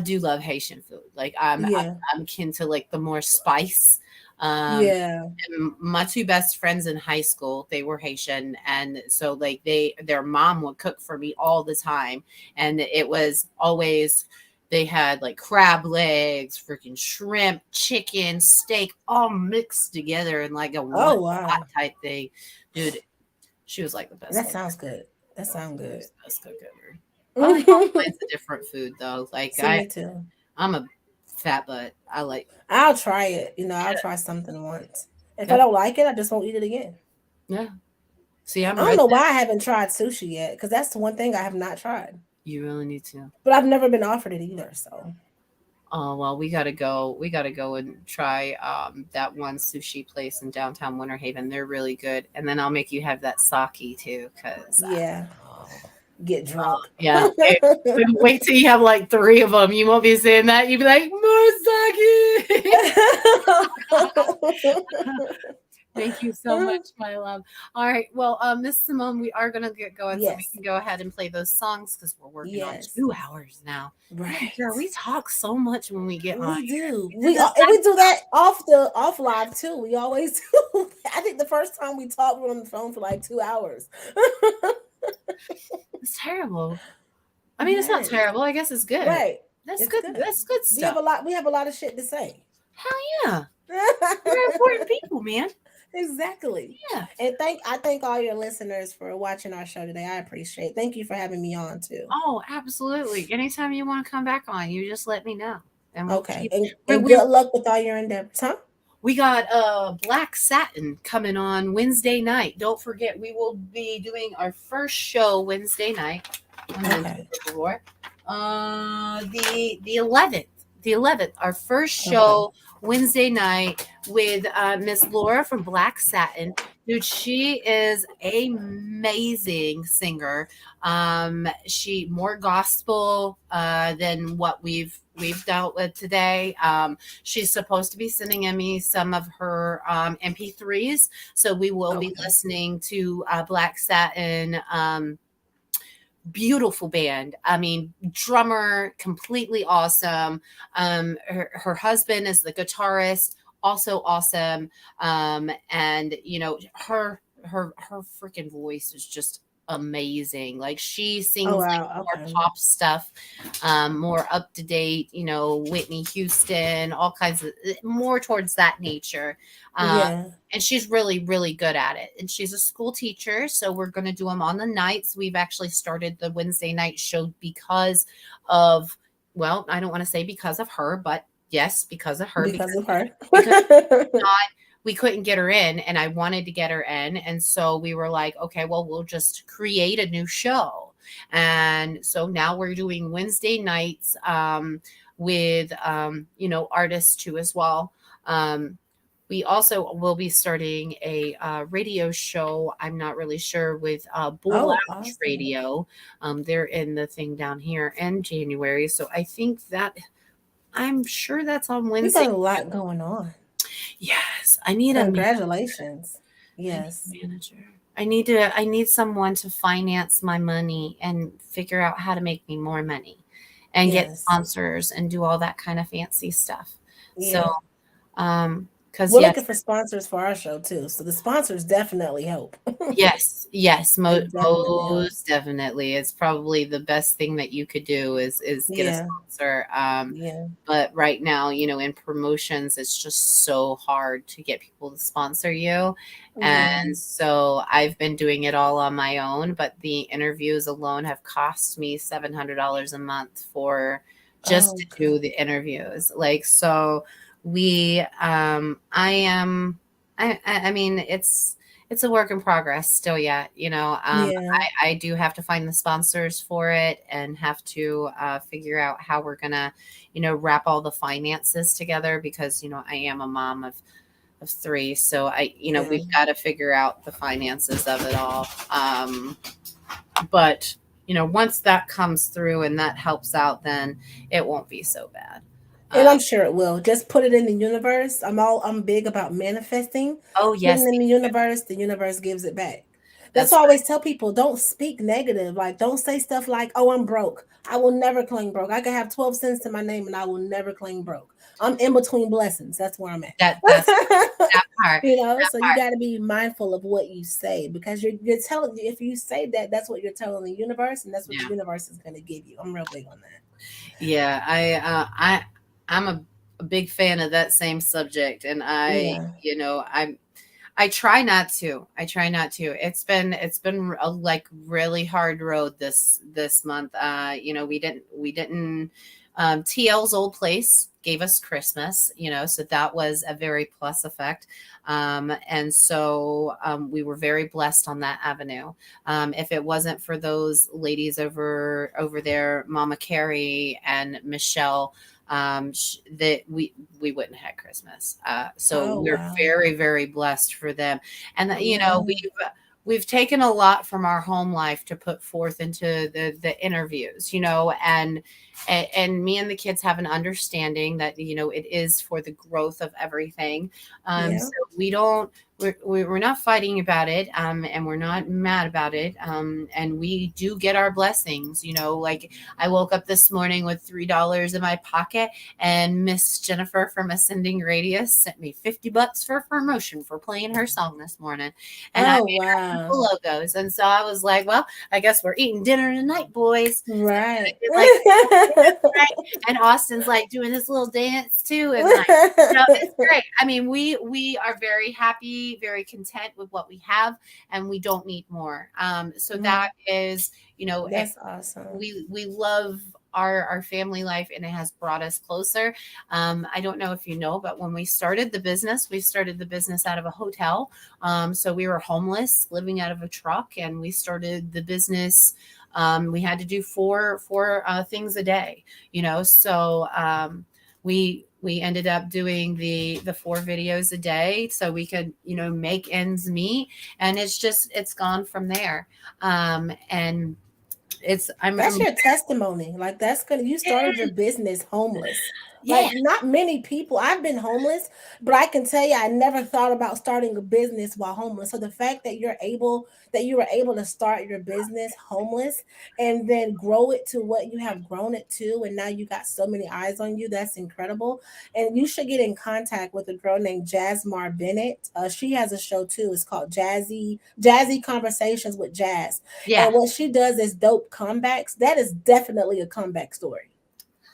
do love Haitian food. Like I'm kin to like the more spice. And my 2 best friends in high school, they were Haitian, and so like their mom would cook for me all the time, and it was always, they had like crab legs, freaking shrimp, chicken, steak, all mixed together in like a one type thing. Dude, she was like the best. That sounds good. That sounds good. Best cook ever. It's a different food though. Like I'm a fat butt. I'll try it. I'll try something once. If I don't like it, I just won't eat it again. Yeah. See, I don't know why I haven't tried sushi yet, because that's the one thing I have not tried. You really need to. But I've never been offered it either. So. Oh well, we gotta go. We gotta go and try that one sushi place in downtown Winter Haven. They're really good. And then I'll make you have that sake too, because get drunk. Yeah. Wait till you have like 3 of them. You won't be saying that. You'll be like, more sake. Thank you so much, my love. All right. Well, Miss Simone, we are gonna get going, so we Yes. can go ahead and play those songs because we're working on Yes. 2 hours now. Man, girl, Right. we talk so much when we get on We here. do. We did this And we last do that off live too. We always do. I think the first time we talked, we were on the phone for like 2 hours. It's terrible. I mean, it's not Yes. terrible. I guess it's good. Right. That's It's good. good. That's good We have stuff. a lot. We have a lot of shit to say. Hell yeah. We're important people, man. Exactly. Yeah. And I thank all your listeners for watching our show today. I appreciate. Thank you for having me on too. Oh, absolutely. Anytime you want to come back on, you just let me know. And we'll Okay. keep And good luck with all your endeavors, huh? we got Black Satin coming on Wednesday night. Don't forget, we will be doing our first show Wednesday night. I mentioned Okay. it before. The 11th. The 11th, our first Okay. show Wednesday night with Miss Laura from Black Satin. Dude, she is amazing singer. She more gospel than what we've dealt with today. She's supposed to be sending me some of her MP3s, so we will be Okay. listening to Black Satin. Beautiful band. I mean, drummer, completely awesome. Her husband is the guitarist, also awesome. And you know, her freaking voice is just amazing. Like she Oh sings like wow. more Okay. pop stuff, more up to date, you know, Whitney Houston, all kinds of more towards that nature. Yeah. And she's really, really good at it. And she's a school teacher, so we're going to do them on the nights. We've actually started the Wednesday night show because of, well, I don't want to say because of her, but yes, because of her, Because of her. because not, we couldn't get her in, and I wanted to get her in, and so we were like, okay, well, we'll just create a new show. And so now we're doing Wednesday nights with you know, artists too as well. We also will be starting a radio show. I'm not really sure with Bull Oh, Lounge awesome. Radio. They're in the thing down here in January, so I think that I'm sure that's on You Wednesday. got a lot going on. Yes, I need a Congratulations. I need Yes. a manager. I need someone to finance my money and figure out how to make me more money and get Yes. sponsors and do all that kind of fancy stuff. So, Yeah. because We're yes, looking for sponsors for our show too. So the sponsors definitely help. yes, They definitely help. most definitely. It's probably the best thing that you could do is get a Yeah. sponsor. Yeah. But right now, you know, in promotions, it's just so hard to get people to sponsor you. Yeah. And so I've been doing it all on my own, but the interviews alone have cost me $700 a month for just Oh, to do God. the interviews. Like, so we, I mean, it's a work in progress still yet, you know. Yeah. I do have to find the sponsors for it and have to figure out how we're gonna, you know, wrap all the finances together because, you know, I am a mom of three. So you know, Yeah. we've got to figure out the finances of it all. But, you know, once that comes through and that helps out, then it won't be so bad. And Uh, I'm sure it will. Just put it in the universe. I'm big about manifesting. oh, Putting yes. in the universe gives it back. That's That's why I right. always tell people don't speak negative. Like don't say stuff like, "Oh, I'm broke." I will never claim broke. I could have 12 cents to my name and I will never claim broke. I'm in between blessings. That's where I'm at. That's that part. You know, That so you part. got to be mindful of what you say because you're telling if you say that, that's what you're telling the universe, and that's what the Yeah. universe is going to give you. I'm real big on that. Yeah, I'm a big fan of that same subject, and Yeah. you know, I try not to. I try not to. It's been a like really hard road this month. You know, we didn't TL's old place gave us Christmas, you know, so that was a very plus effect. And so we were very blessed on that avenue. If it wasn't for those ladies over there, Mama Carrie and Michelle, that we wouldn't have had Christmas. So Oh we're wow. very, very blessed for them. And that, you know, Yeah. we've taken a lot from our home life to put forth into the interviews, you know, and me and the kids have an understanding that, you know, it is for the growth of everything. Yeah. So we don't we're not fighting about it, and we're not mad about it, and we do get our blessings. Like I woke up this morning with $3 in my pocket, and Miss Jennifer from Ascending Radius sent me $50 for promotion for playing her song this morning, and I Oh, made her a wow. couple logos, and so I was like, well, I guess we're eating dinner tonight, boys. Right. Did, like, right? And Austin's like doing his little dance too, and like, it's great. I mean, we are very happy, very content with what we have, and we don't need more. So that is, That's awesome. we love our family life, and it has brought us closer. I don't know if you know, but when we started the business out of a hotel. So we were homeless, living out of a truck, and we started the business. We had to do four things a day, so we ended up doing the 4 videos a day so we could make ends meet, and it's gone from there. And it's That's I'm your testimony. Like that's gonna you started your business homeless. yeah. Like not many people. I've been homeless, but I can tell you I never thought about starting a business while homeless. So the fact that you were able to start your business homeless and then grow it to what you have grown it to, and now you got so many eyes on you, that's incredible. And you should get in contact with a girl named Jasmar Bennett. She has a show too. It's called Jazzy Conversations with Jazz. Yeah. And what she does is dope comebacks. That is definitely a comeback story.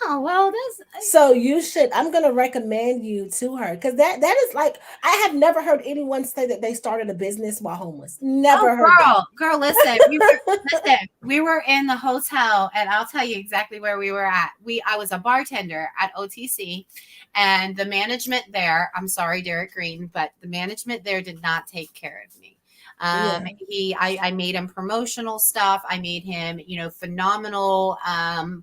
Oh, well, that's So you should. I'm gonna recommend you to her because that is like I have never heard anyone say that they started a business while homeless. oh, Never heard that. girl, listen. We were in the hotel, and I'll tell you exactly where we were at. I was a bartender at OTC, and the management there, I'm sorry, Derek Green, but the management there did not take care of me. Yeah, I made him promotional stuff. I made him, phenomenal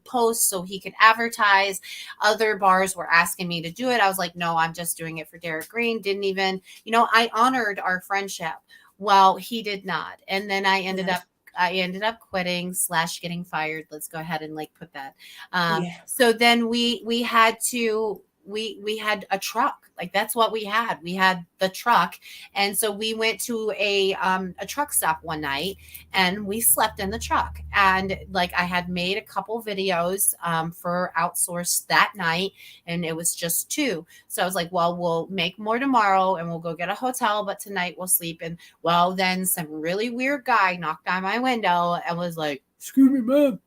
posts so he could advertise. Other bars were asking me to do it. I was like, no, I'm just doing it for Derek Green. Didn't even, I honored our friendship. Well, he did not. And then yeah, I ended up quitting / getting fired. Let's go ahead and like put that. yeah. So then we had to we had a truck. Like that's what we had. We had the truck. And so we went to a truck stop one night, and we slept in the truck. And like I had made a couple videos for outsource that night, and it was just 2. So I was like, well, we'll make more tomorrow, and we'll go get a hotel, but tonight we'll sleep. And well, then some really weird guy knocked on my window and was like, "Excuse me, ma'am."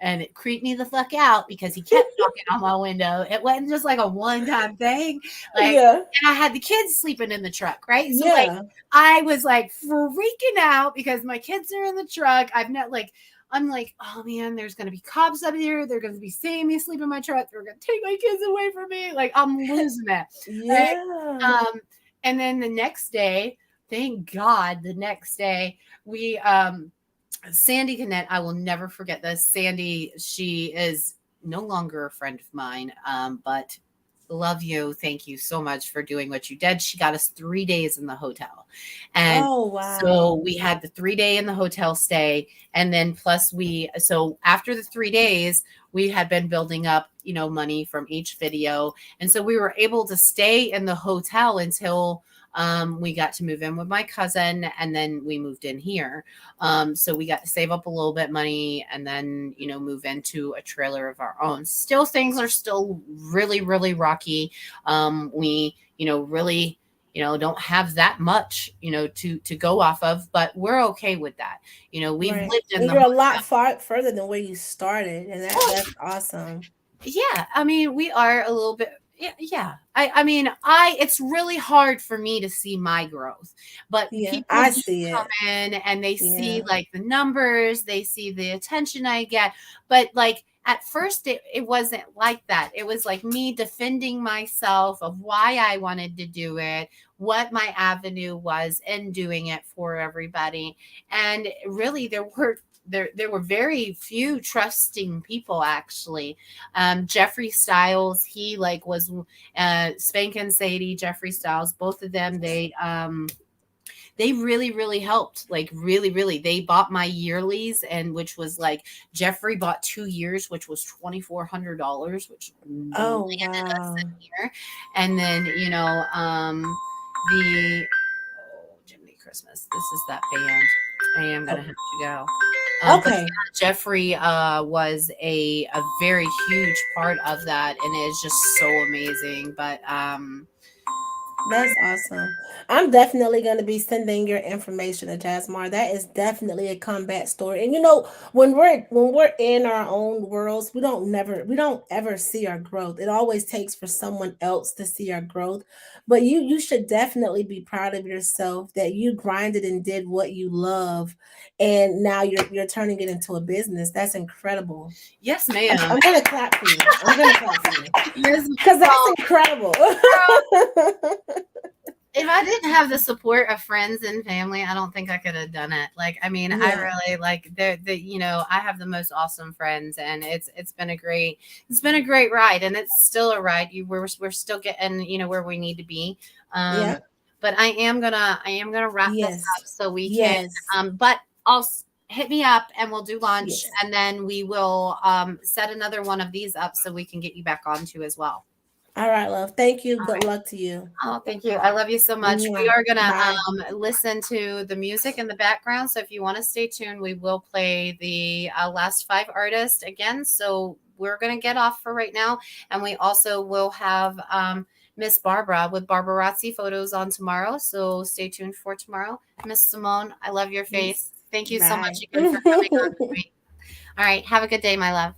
And it creeped me the fuck out because he kept knocking on my window. It wasn't just like a one-time thing. Like, Yeah, and I had the kids sleeping in the truck, right? So like yeah, I was like freaking out because my kids are in the truck. I'm like, oh man, there's gonna be cops up here. They're gonna be seeing me sleep in my truck. They're gonna take my kids away from me. Like I'm losing it. Right? yeah. And then the next day, thank God, the next day we Sandy Cannett, I will never forget this. Sandy, she is no longer a friend of mine, but love you. Thank you so much for doing what you did. She got us 3 days in the hotel. And Oh so wow. we had the 3 day in the hotel stay. And then plus so after the 3 days, we had been building up, money from each video. And so we were able to stay in the hotel until we got to move in with my cousin, and then we moved in here. So we got to save up a little bit money, and then move into a trailer of our own. Still, things are still really, really rocky. We really don't have that much to go off of, but we're okay with that. We've Right. lived in And the you're a lot hotel. further than where you started, and that's awesome. Yeah, I mean, we are a little bit. Yeah. I mean, it's really hard for me to see my growth, but Yeah, people I do see come it. in and they see Yeah. like the numbers, they see the attention I get. But like at first, it wasn't like that. It was like me defending myself of why I wanted to do it, what my avenue was in doing it for everybody. And really, there were very few trusting people actually. Jeffree Styles, he like was Spank and Sadie, Jeffree Styles, both of them, they really, really helped. Like really, really, they bought my yearlies, and which was like Jeffrey bought 2 years, which was $2,400, which Oh landed us wow. in here. And then the Christmas. This is that band. I am gonna have to go. But Okay. Jeffrey was a very huge part of that, and it's just so amazing. But That's awesome. I'm definitely going to be sending your information to Jasmine. That is definitely a comeback story. And you know, when we're in our own worlds, we don't ever see our growth. It always takes for someone else to see our growth. But you should definitely be proud of yourself that you grinded and did what you love, and now you're turning it into a business. That's incredible. yes, I'm, ma'am. I'm gonna clap for you. I'm gonna clap for you Yes, because that's well, incredible. if I didn't have the support of friends and family, I don't think I could have done it. Like, I mean, I Yeah. really like I have the most awesome friends, and it's been a great ride, and it's still a ride. We're still getting, where we need to be. Yeah. But I am gonna wrap this Yes. up so we can Yes. but hit me up and we'll do lunch, Yes. and then we will set another one of these up so we can get you back onto as well. All right, love. Thank you. All Good right. luck to you. Oh, thank you. I love you so much. We Mwah. are going Bye. to listen to the music in the background. So if you want to stay tuned, we will play the last 5 artists again. So we're going to get off for right now. And we also will have Miss Barbara with Barbarazzi photos on tomorrow. So stay tuned for tomorrow. Miss Simone, I love your face. Thank you so much Bye. again for coming on with me. All right. Have a good day, my love.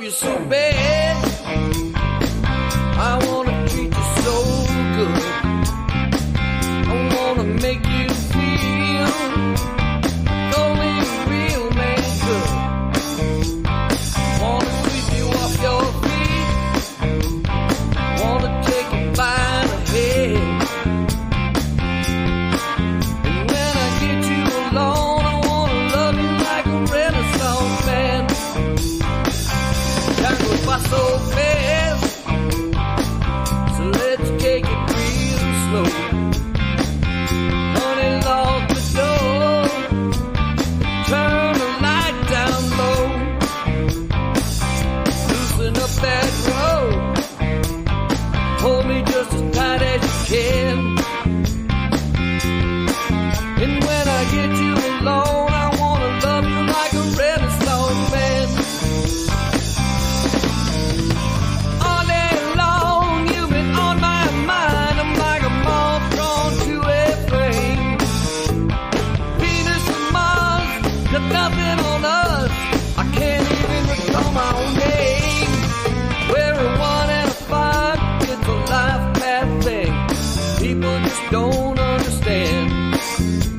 you so bad. I wanna treat you so good. I wanna make you feel only a real man could. Wanna sweep you off your feet. Wanna take you by the head. And when I get you alone, I wanna love you like a Renaissance man. Time goes by so fast, so let's take it real slow. Honey, lock the door, turn the light down low, loosen up that rope, hold me just as tight as you can. And when I get you alone, I wanna love you like a Renaissance man. All day long, you've been on my mind. I'm like a moth drawn to a flame. Venus and Mars, got nothing on us. I can't even recall my own name. We're a 1 and a 5, it's a life path thing. People just don't understand.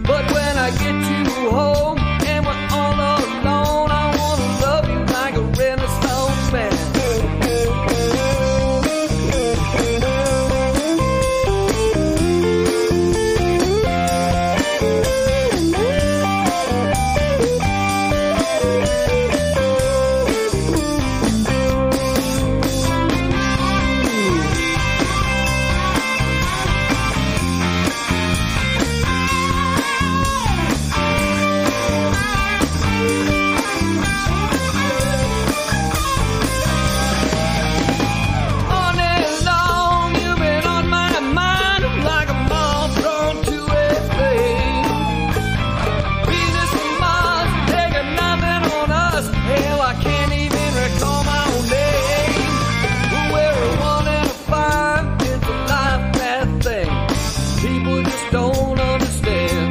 But when I get you home and we're all alone, I wanna love you like a Renaissance man. All day long, you've been on my mind. I'm like a moth drawn to a flame. Venus and Mars, they got nothing on us. Hell, I can't even recall my own name. We're a 1 and a 5, it's a life path thing. People just don't understand.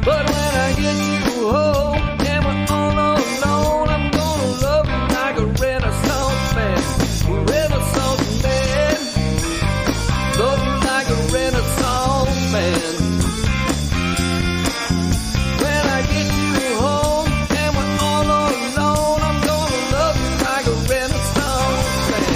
But when I get you home and we're all alone, I'm gonna love you like a Renaissance man. Renaissance man, love you like a Renaissance man. When I get you home and we're all alone, I'm gonna love you like a Renaissance man.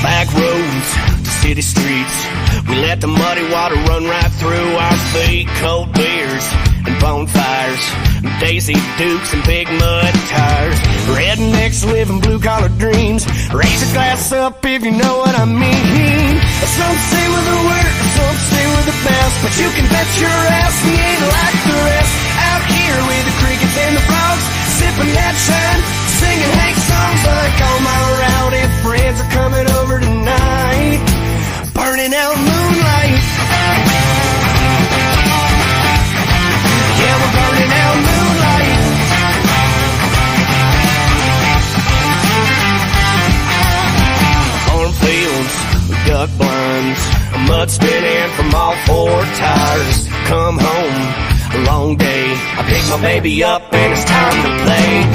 Back roads to city streets, we let the muddy water run right through our feet. Cold beers and bonfires, Daisy Dukes and big mud tires. Rednecks living blue-collar dreams. Raise a glass up if you know what I mean. Some say we're the worst, some say we're the best, but you can bet your ass we ain't like the rest. Out here with the crickets and the frogs, sipping that shine, singing Hank songs like all my rowdy friends are coming over tonight. Burning out moonlight. Yeah, we're burning out moonlight. Cornfields, duck blinds, mud spinning from all 4 tires. Come home, a long day. I pick my baby up and it's time to play.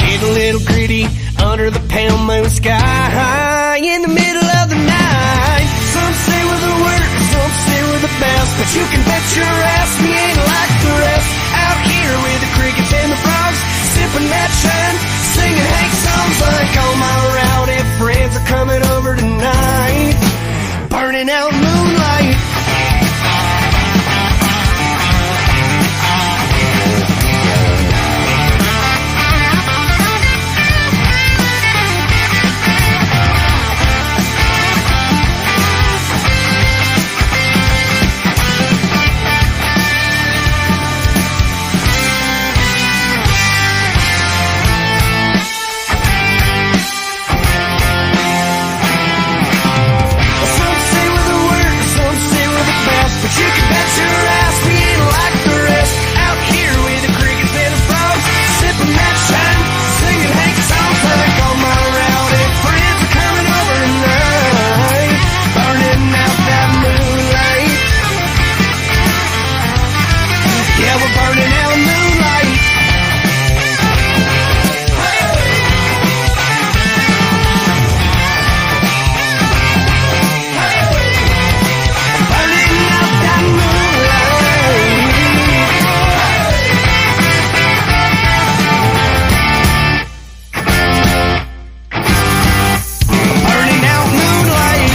Get a little gritty under the pale moon sky in the middle of the night. Some say we're the worst, some say we're the best, but you can bet your ass we ain't like the rest. Out here with the crickets and the frogs, sipping that shine, singing Hank songs like all Yeah, we're burning out moonlight. Burning out that moonlight. Burning out moonlight.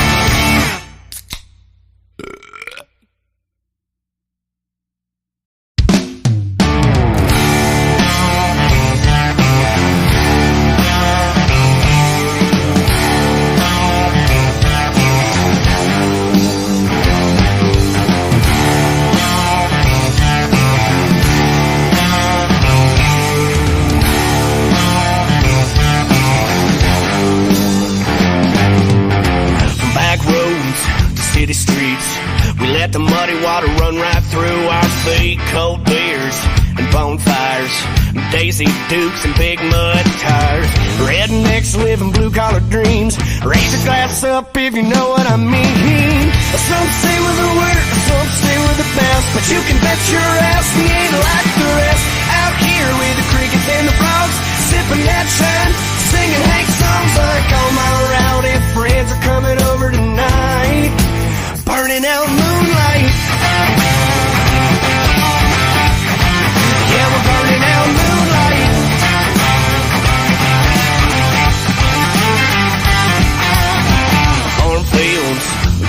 From back roads to city streets, we let the muddy water run right through our feet. Cold beers and bonfires, Daisy Dukes and big mud tires. Rednecks living blue-collar dreams. Raise your glass up if you know what I mean. Some say we're the worst, some say we're the best, but you can bet your ass we ain't like the rest. Out here with the crickets and the frogs, sipping that shine, singing Hank songs like all my rowdy friends are coming over tonight. Burning out moonlight. Yeah, we're burning out moonlight. Cornfields,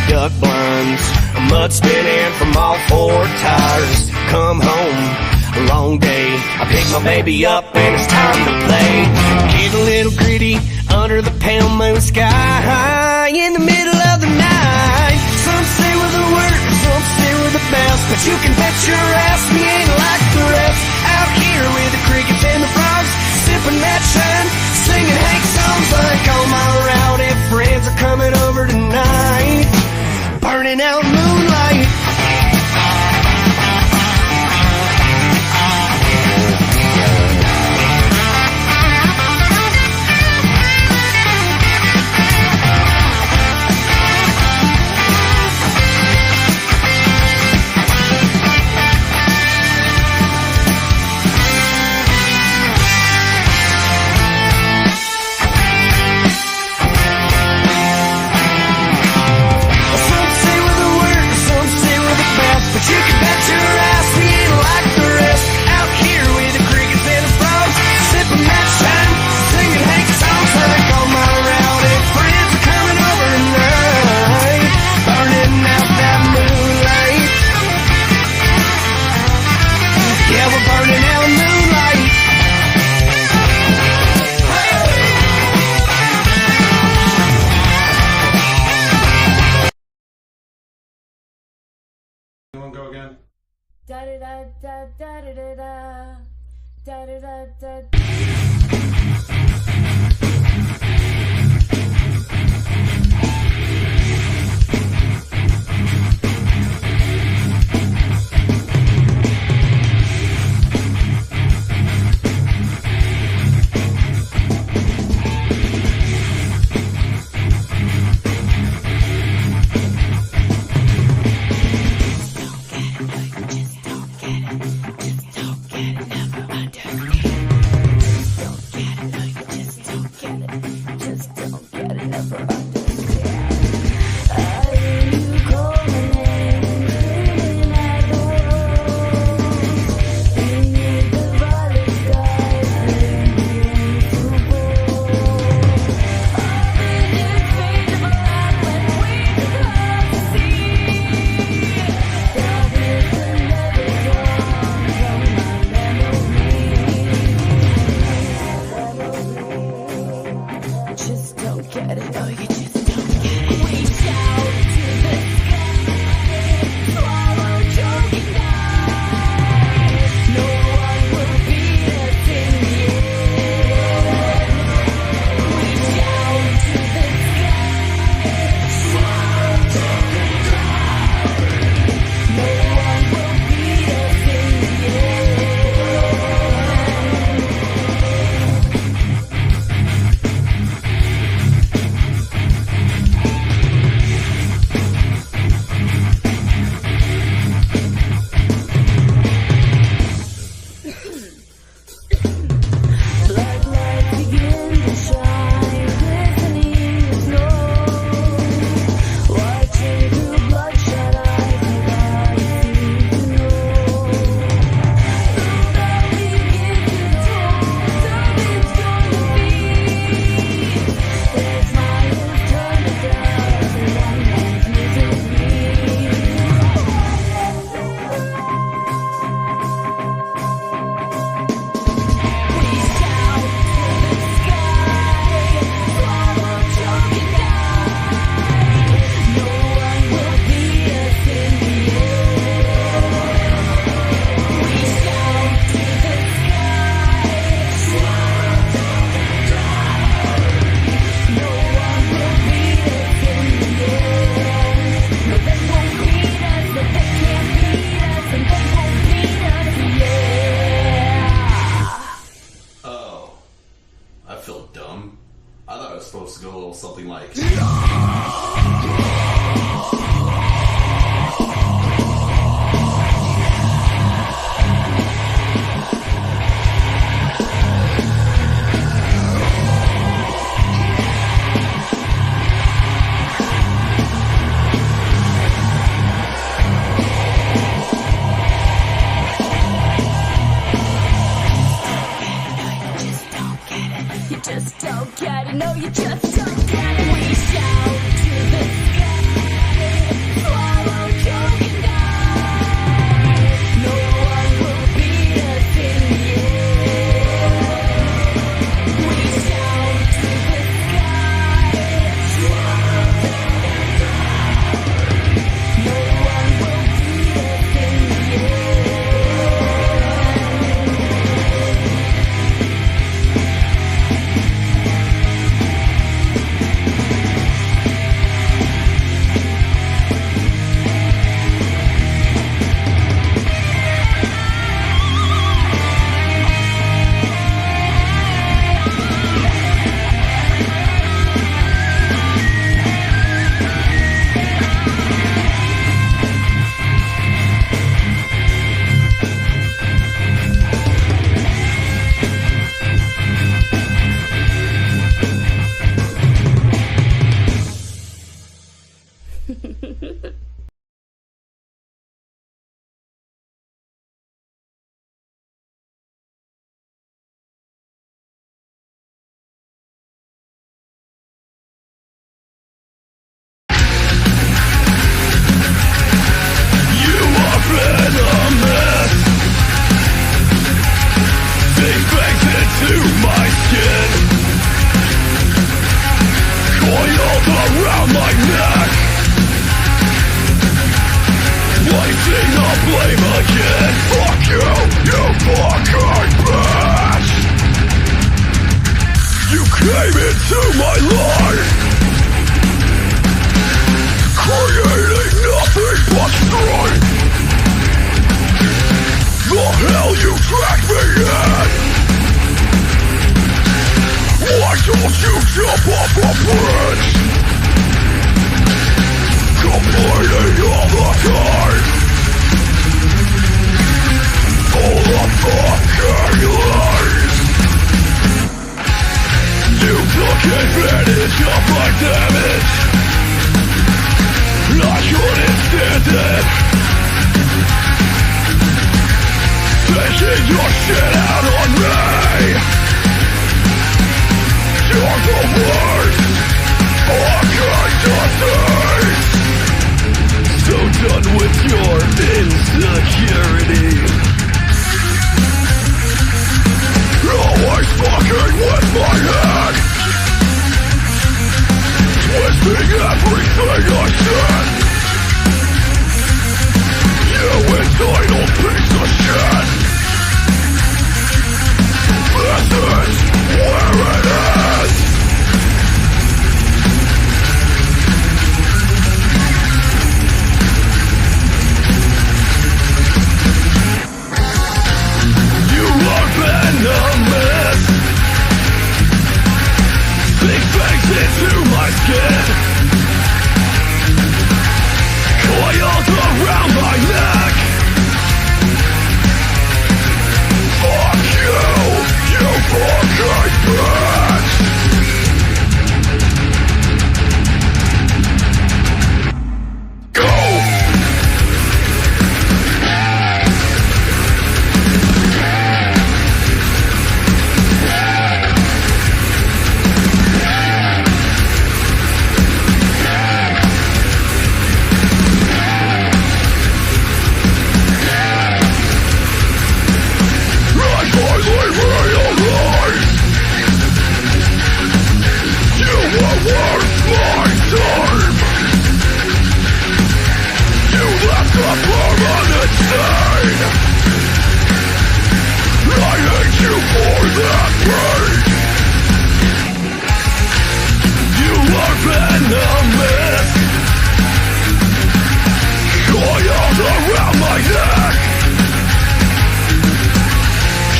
duck blinds, mud spinning from all four tires. Come home, a long day. I pick my baby up and it's time to play. Get a little gritty under the pale moon sky in the middle of the night. Some say we're the worst, some say we're the best, but you can bet your ass we ain't like the rest. Out here with the crickets and the frogs, sipping that shine, singing Hank songs like all my rowdy friends are coming over tonight. Burning out moonlight. Some say we're the worst, some say we're the best, but you can bet your ass we ain't like the rest. Out here with the crickets and the frogs, sipping that shine, singing Hank songs like all my rowdy friends are coming over tonight. Burning out that moonlight. Yeah, we're burning out moonlight. Anyone go again? Da da da da da da da da da da da da. Don't get it, no, you just don't get it, never understand. Don't get it, no, you get it. No, you just don't get it. We shout to the sky, swallow, choke, and die. No one will beat us in the air. We shout to the sky, swallow, choke, and die. No one will beat us in the air.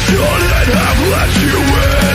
Shouldn't have let you in.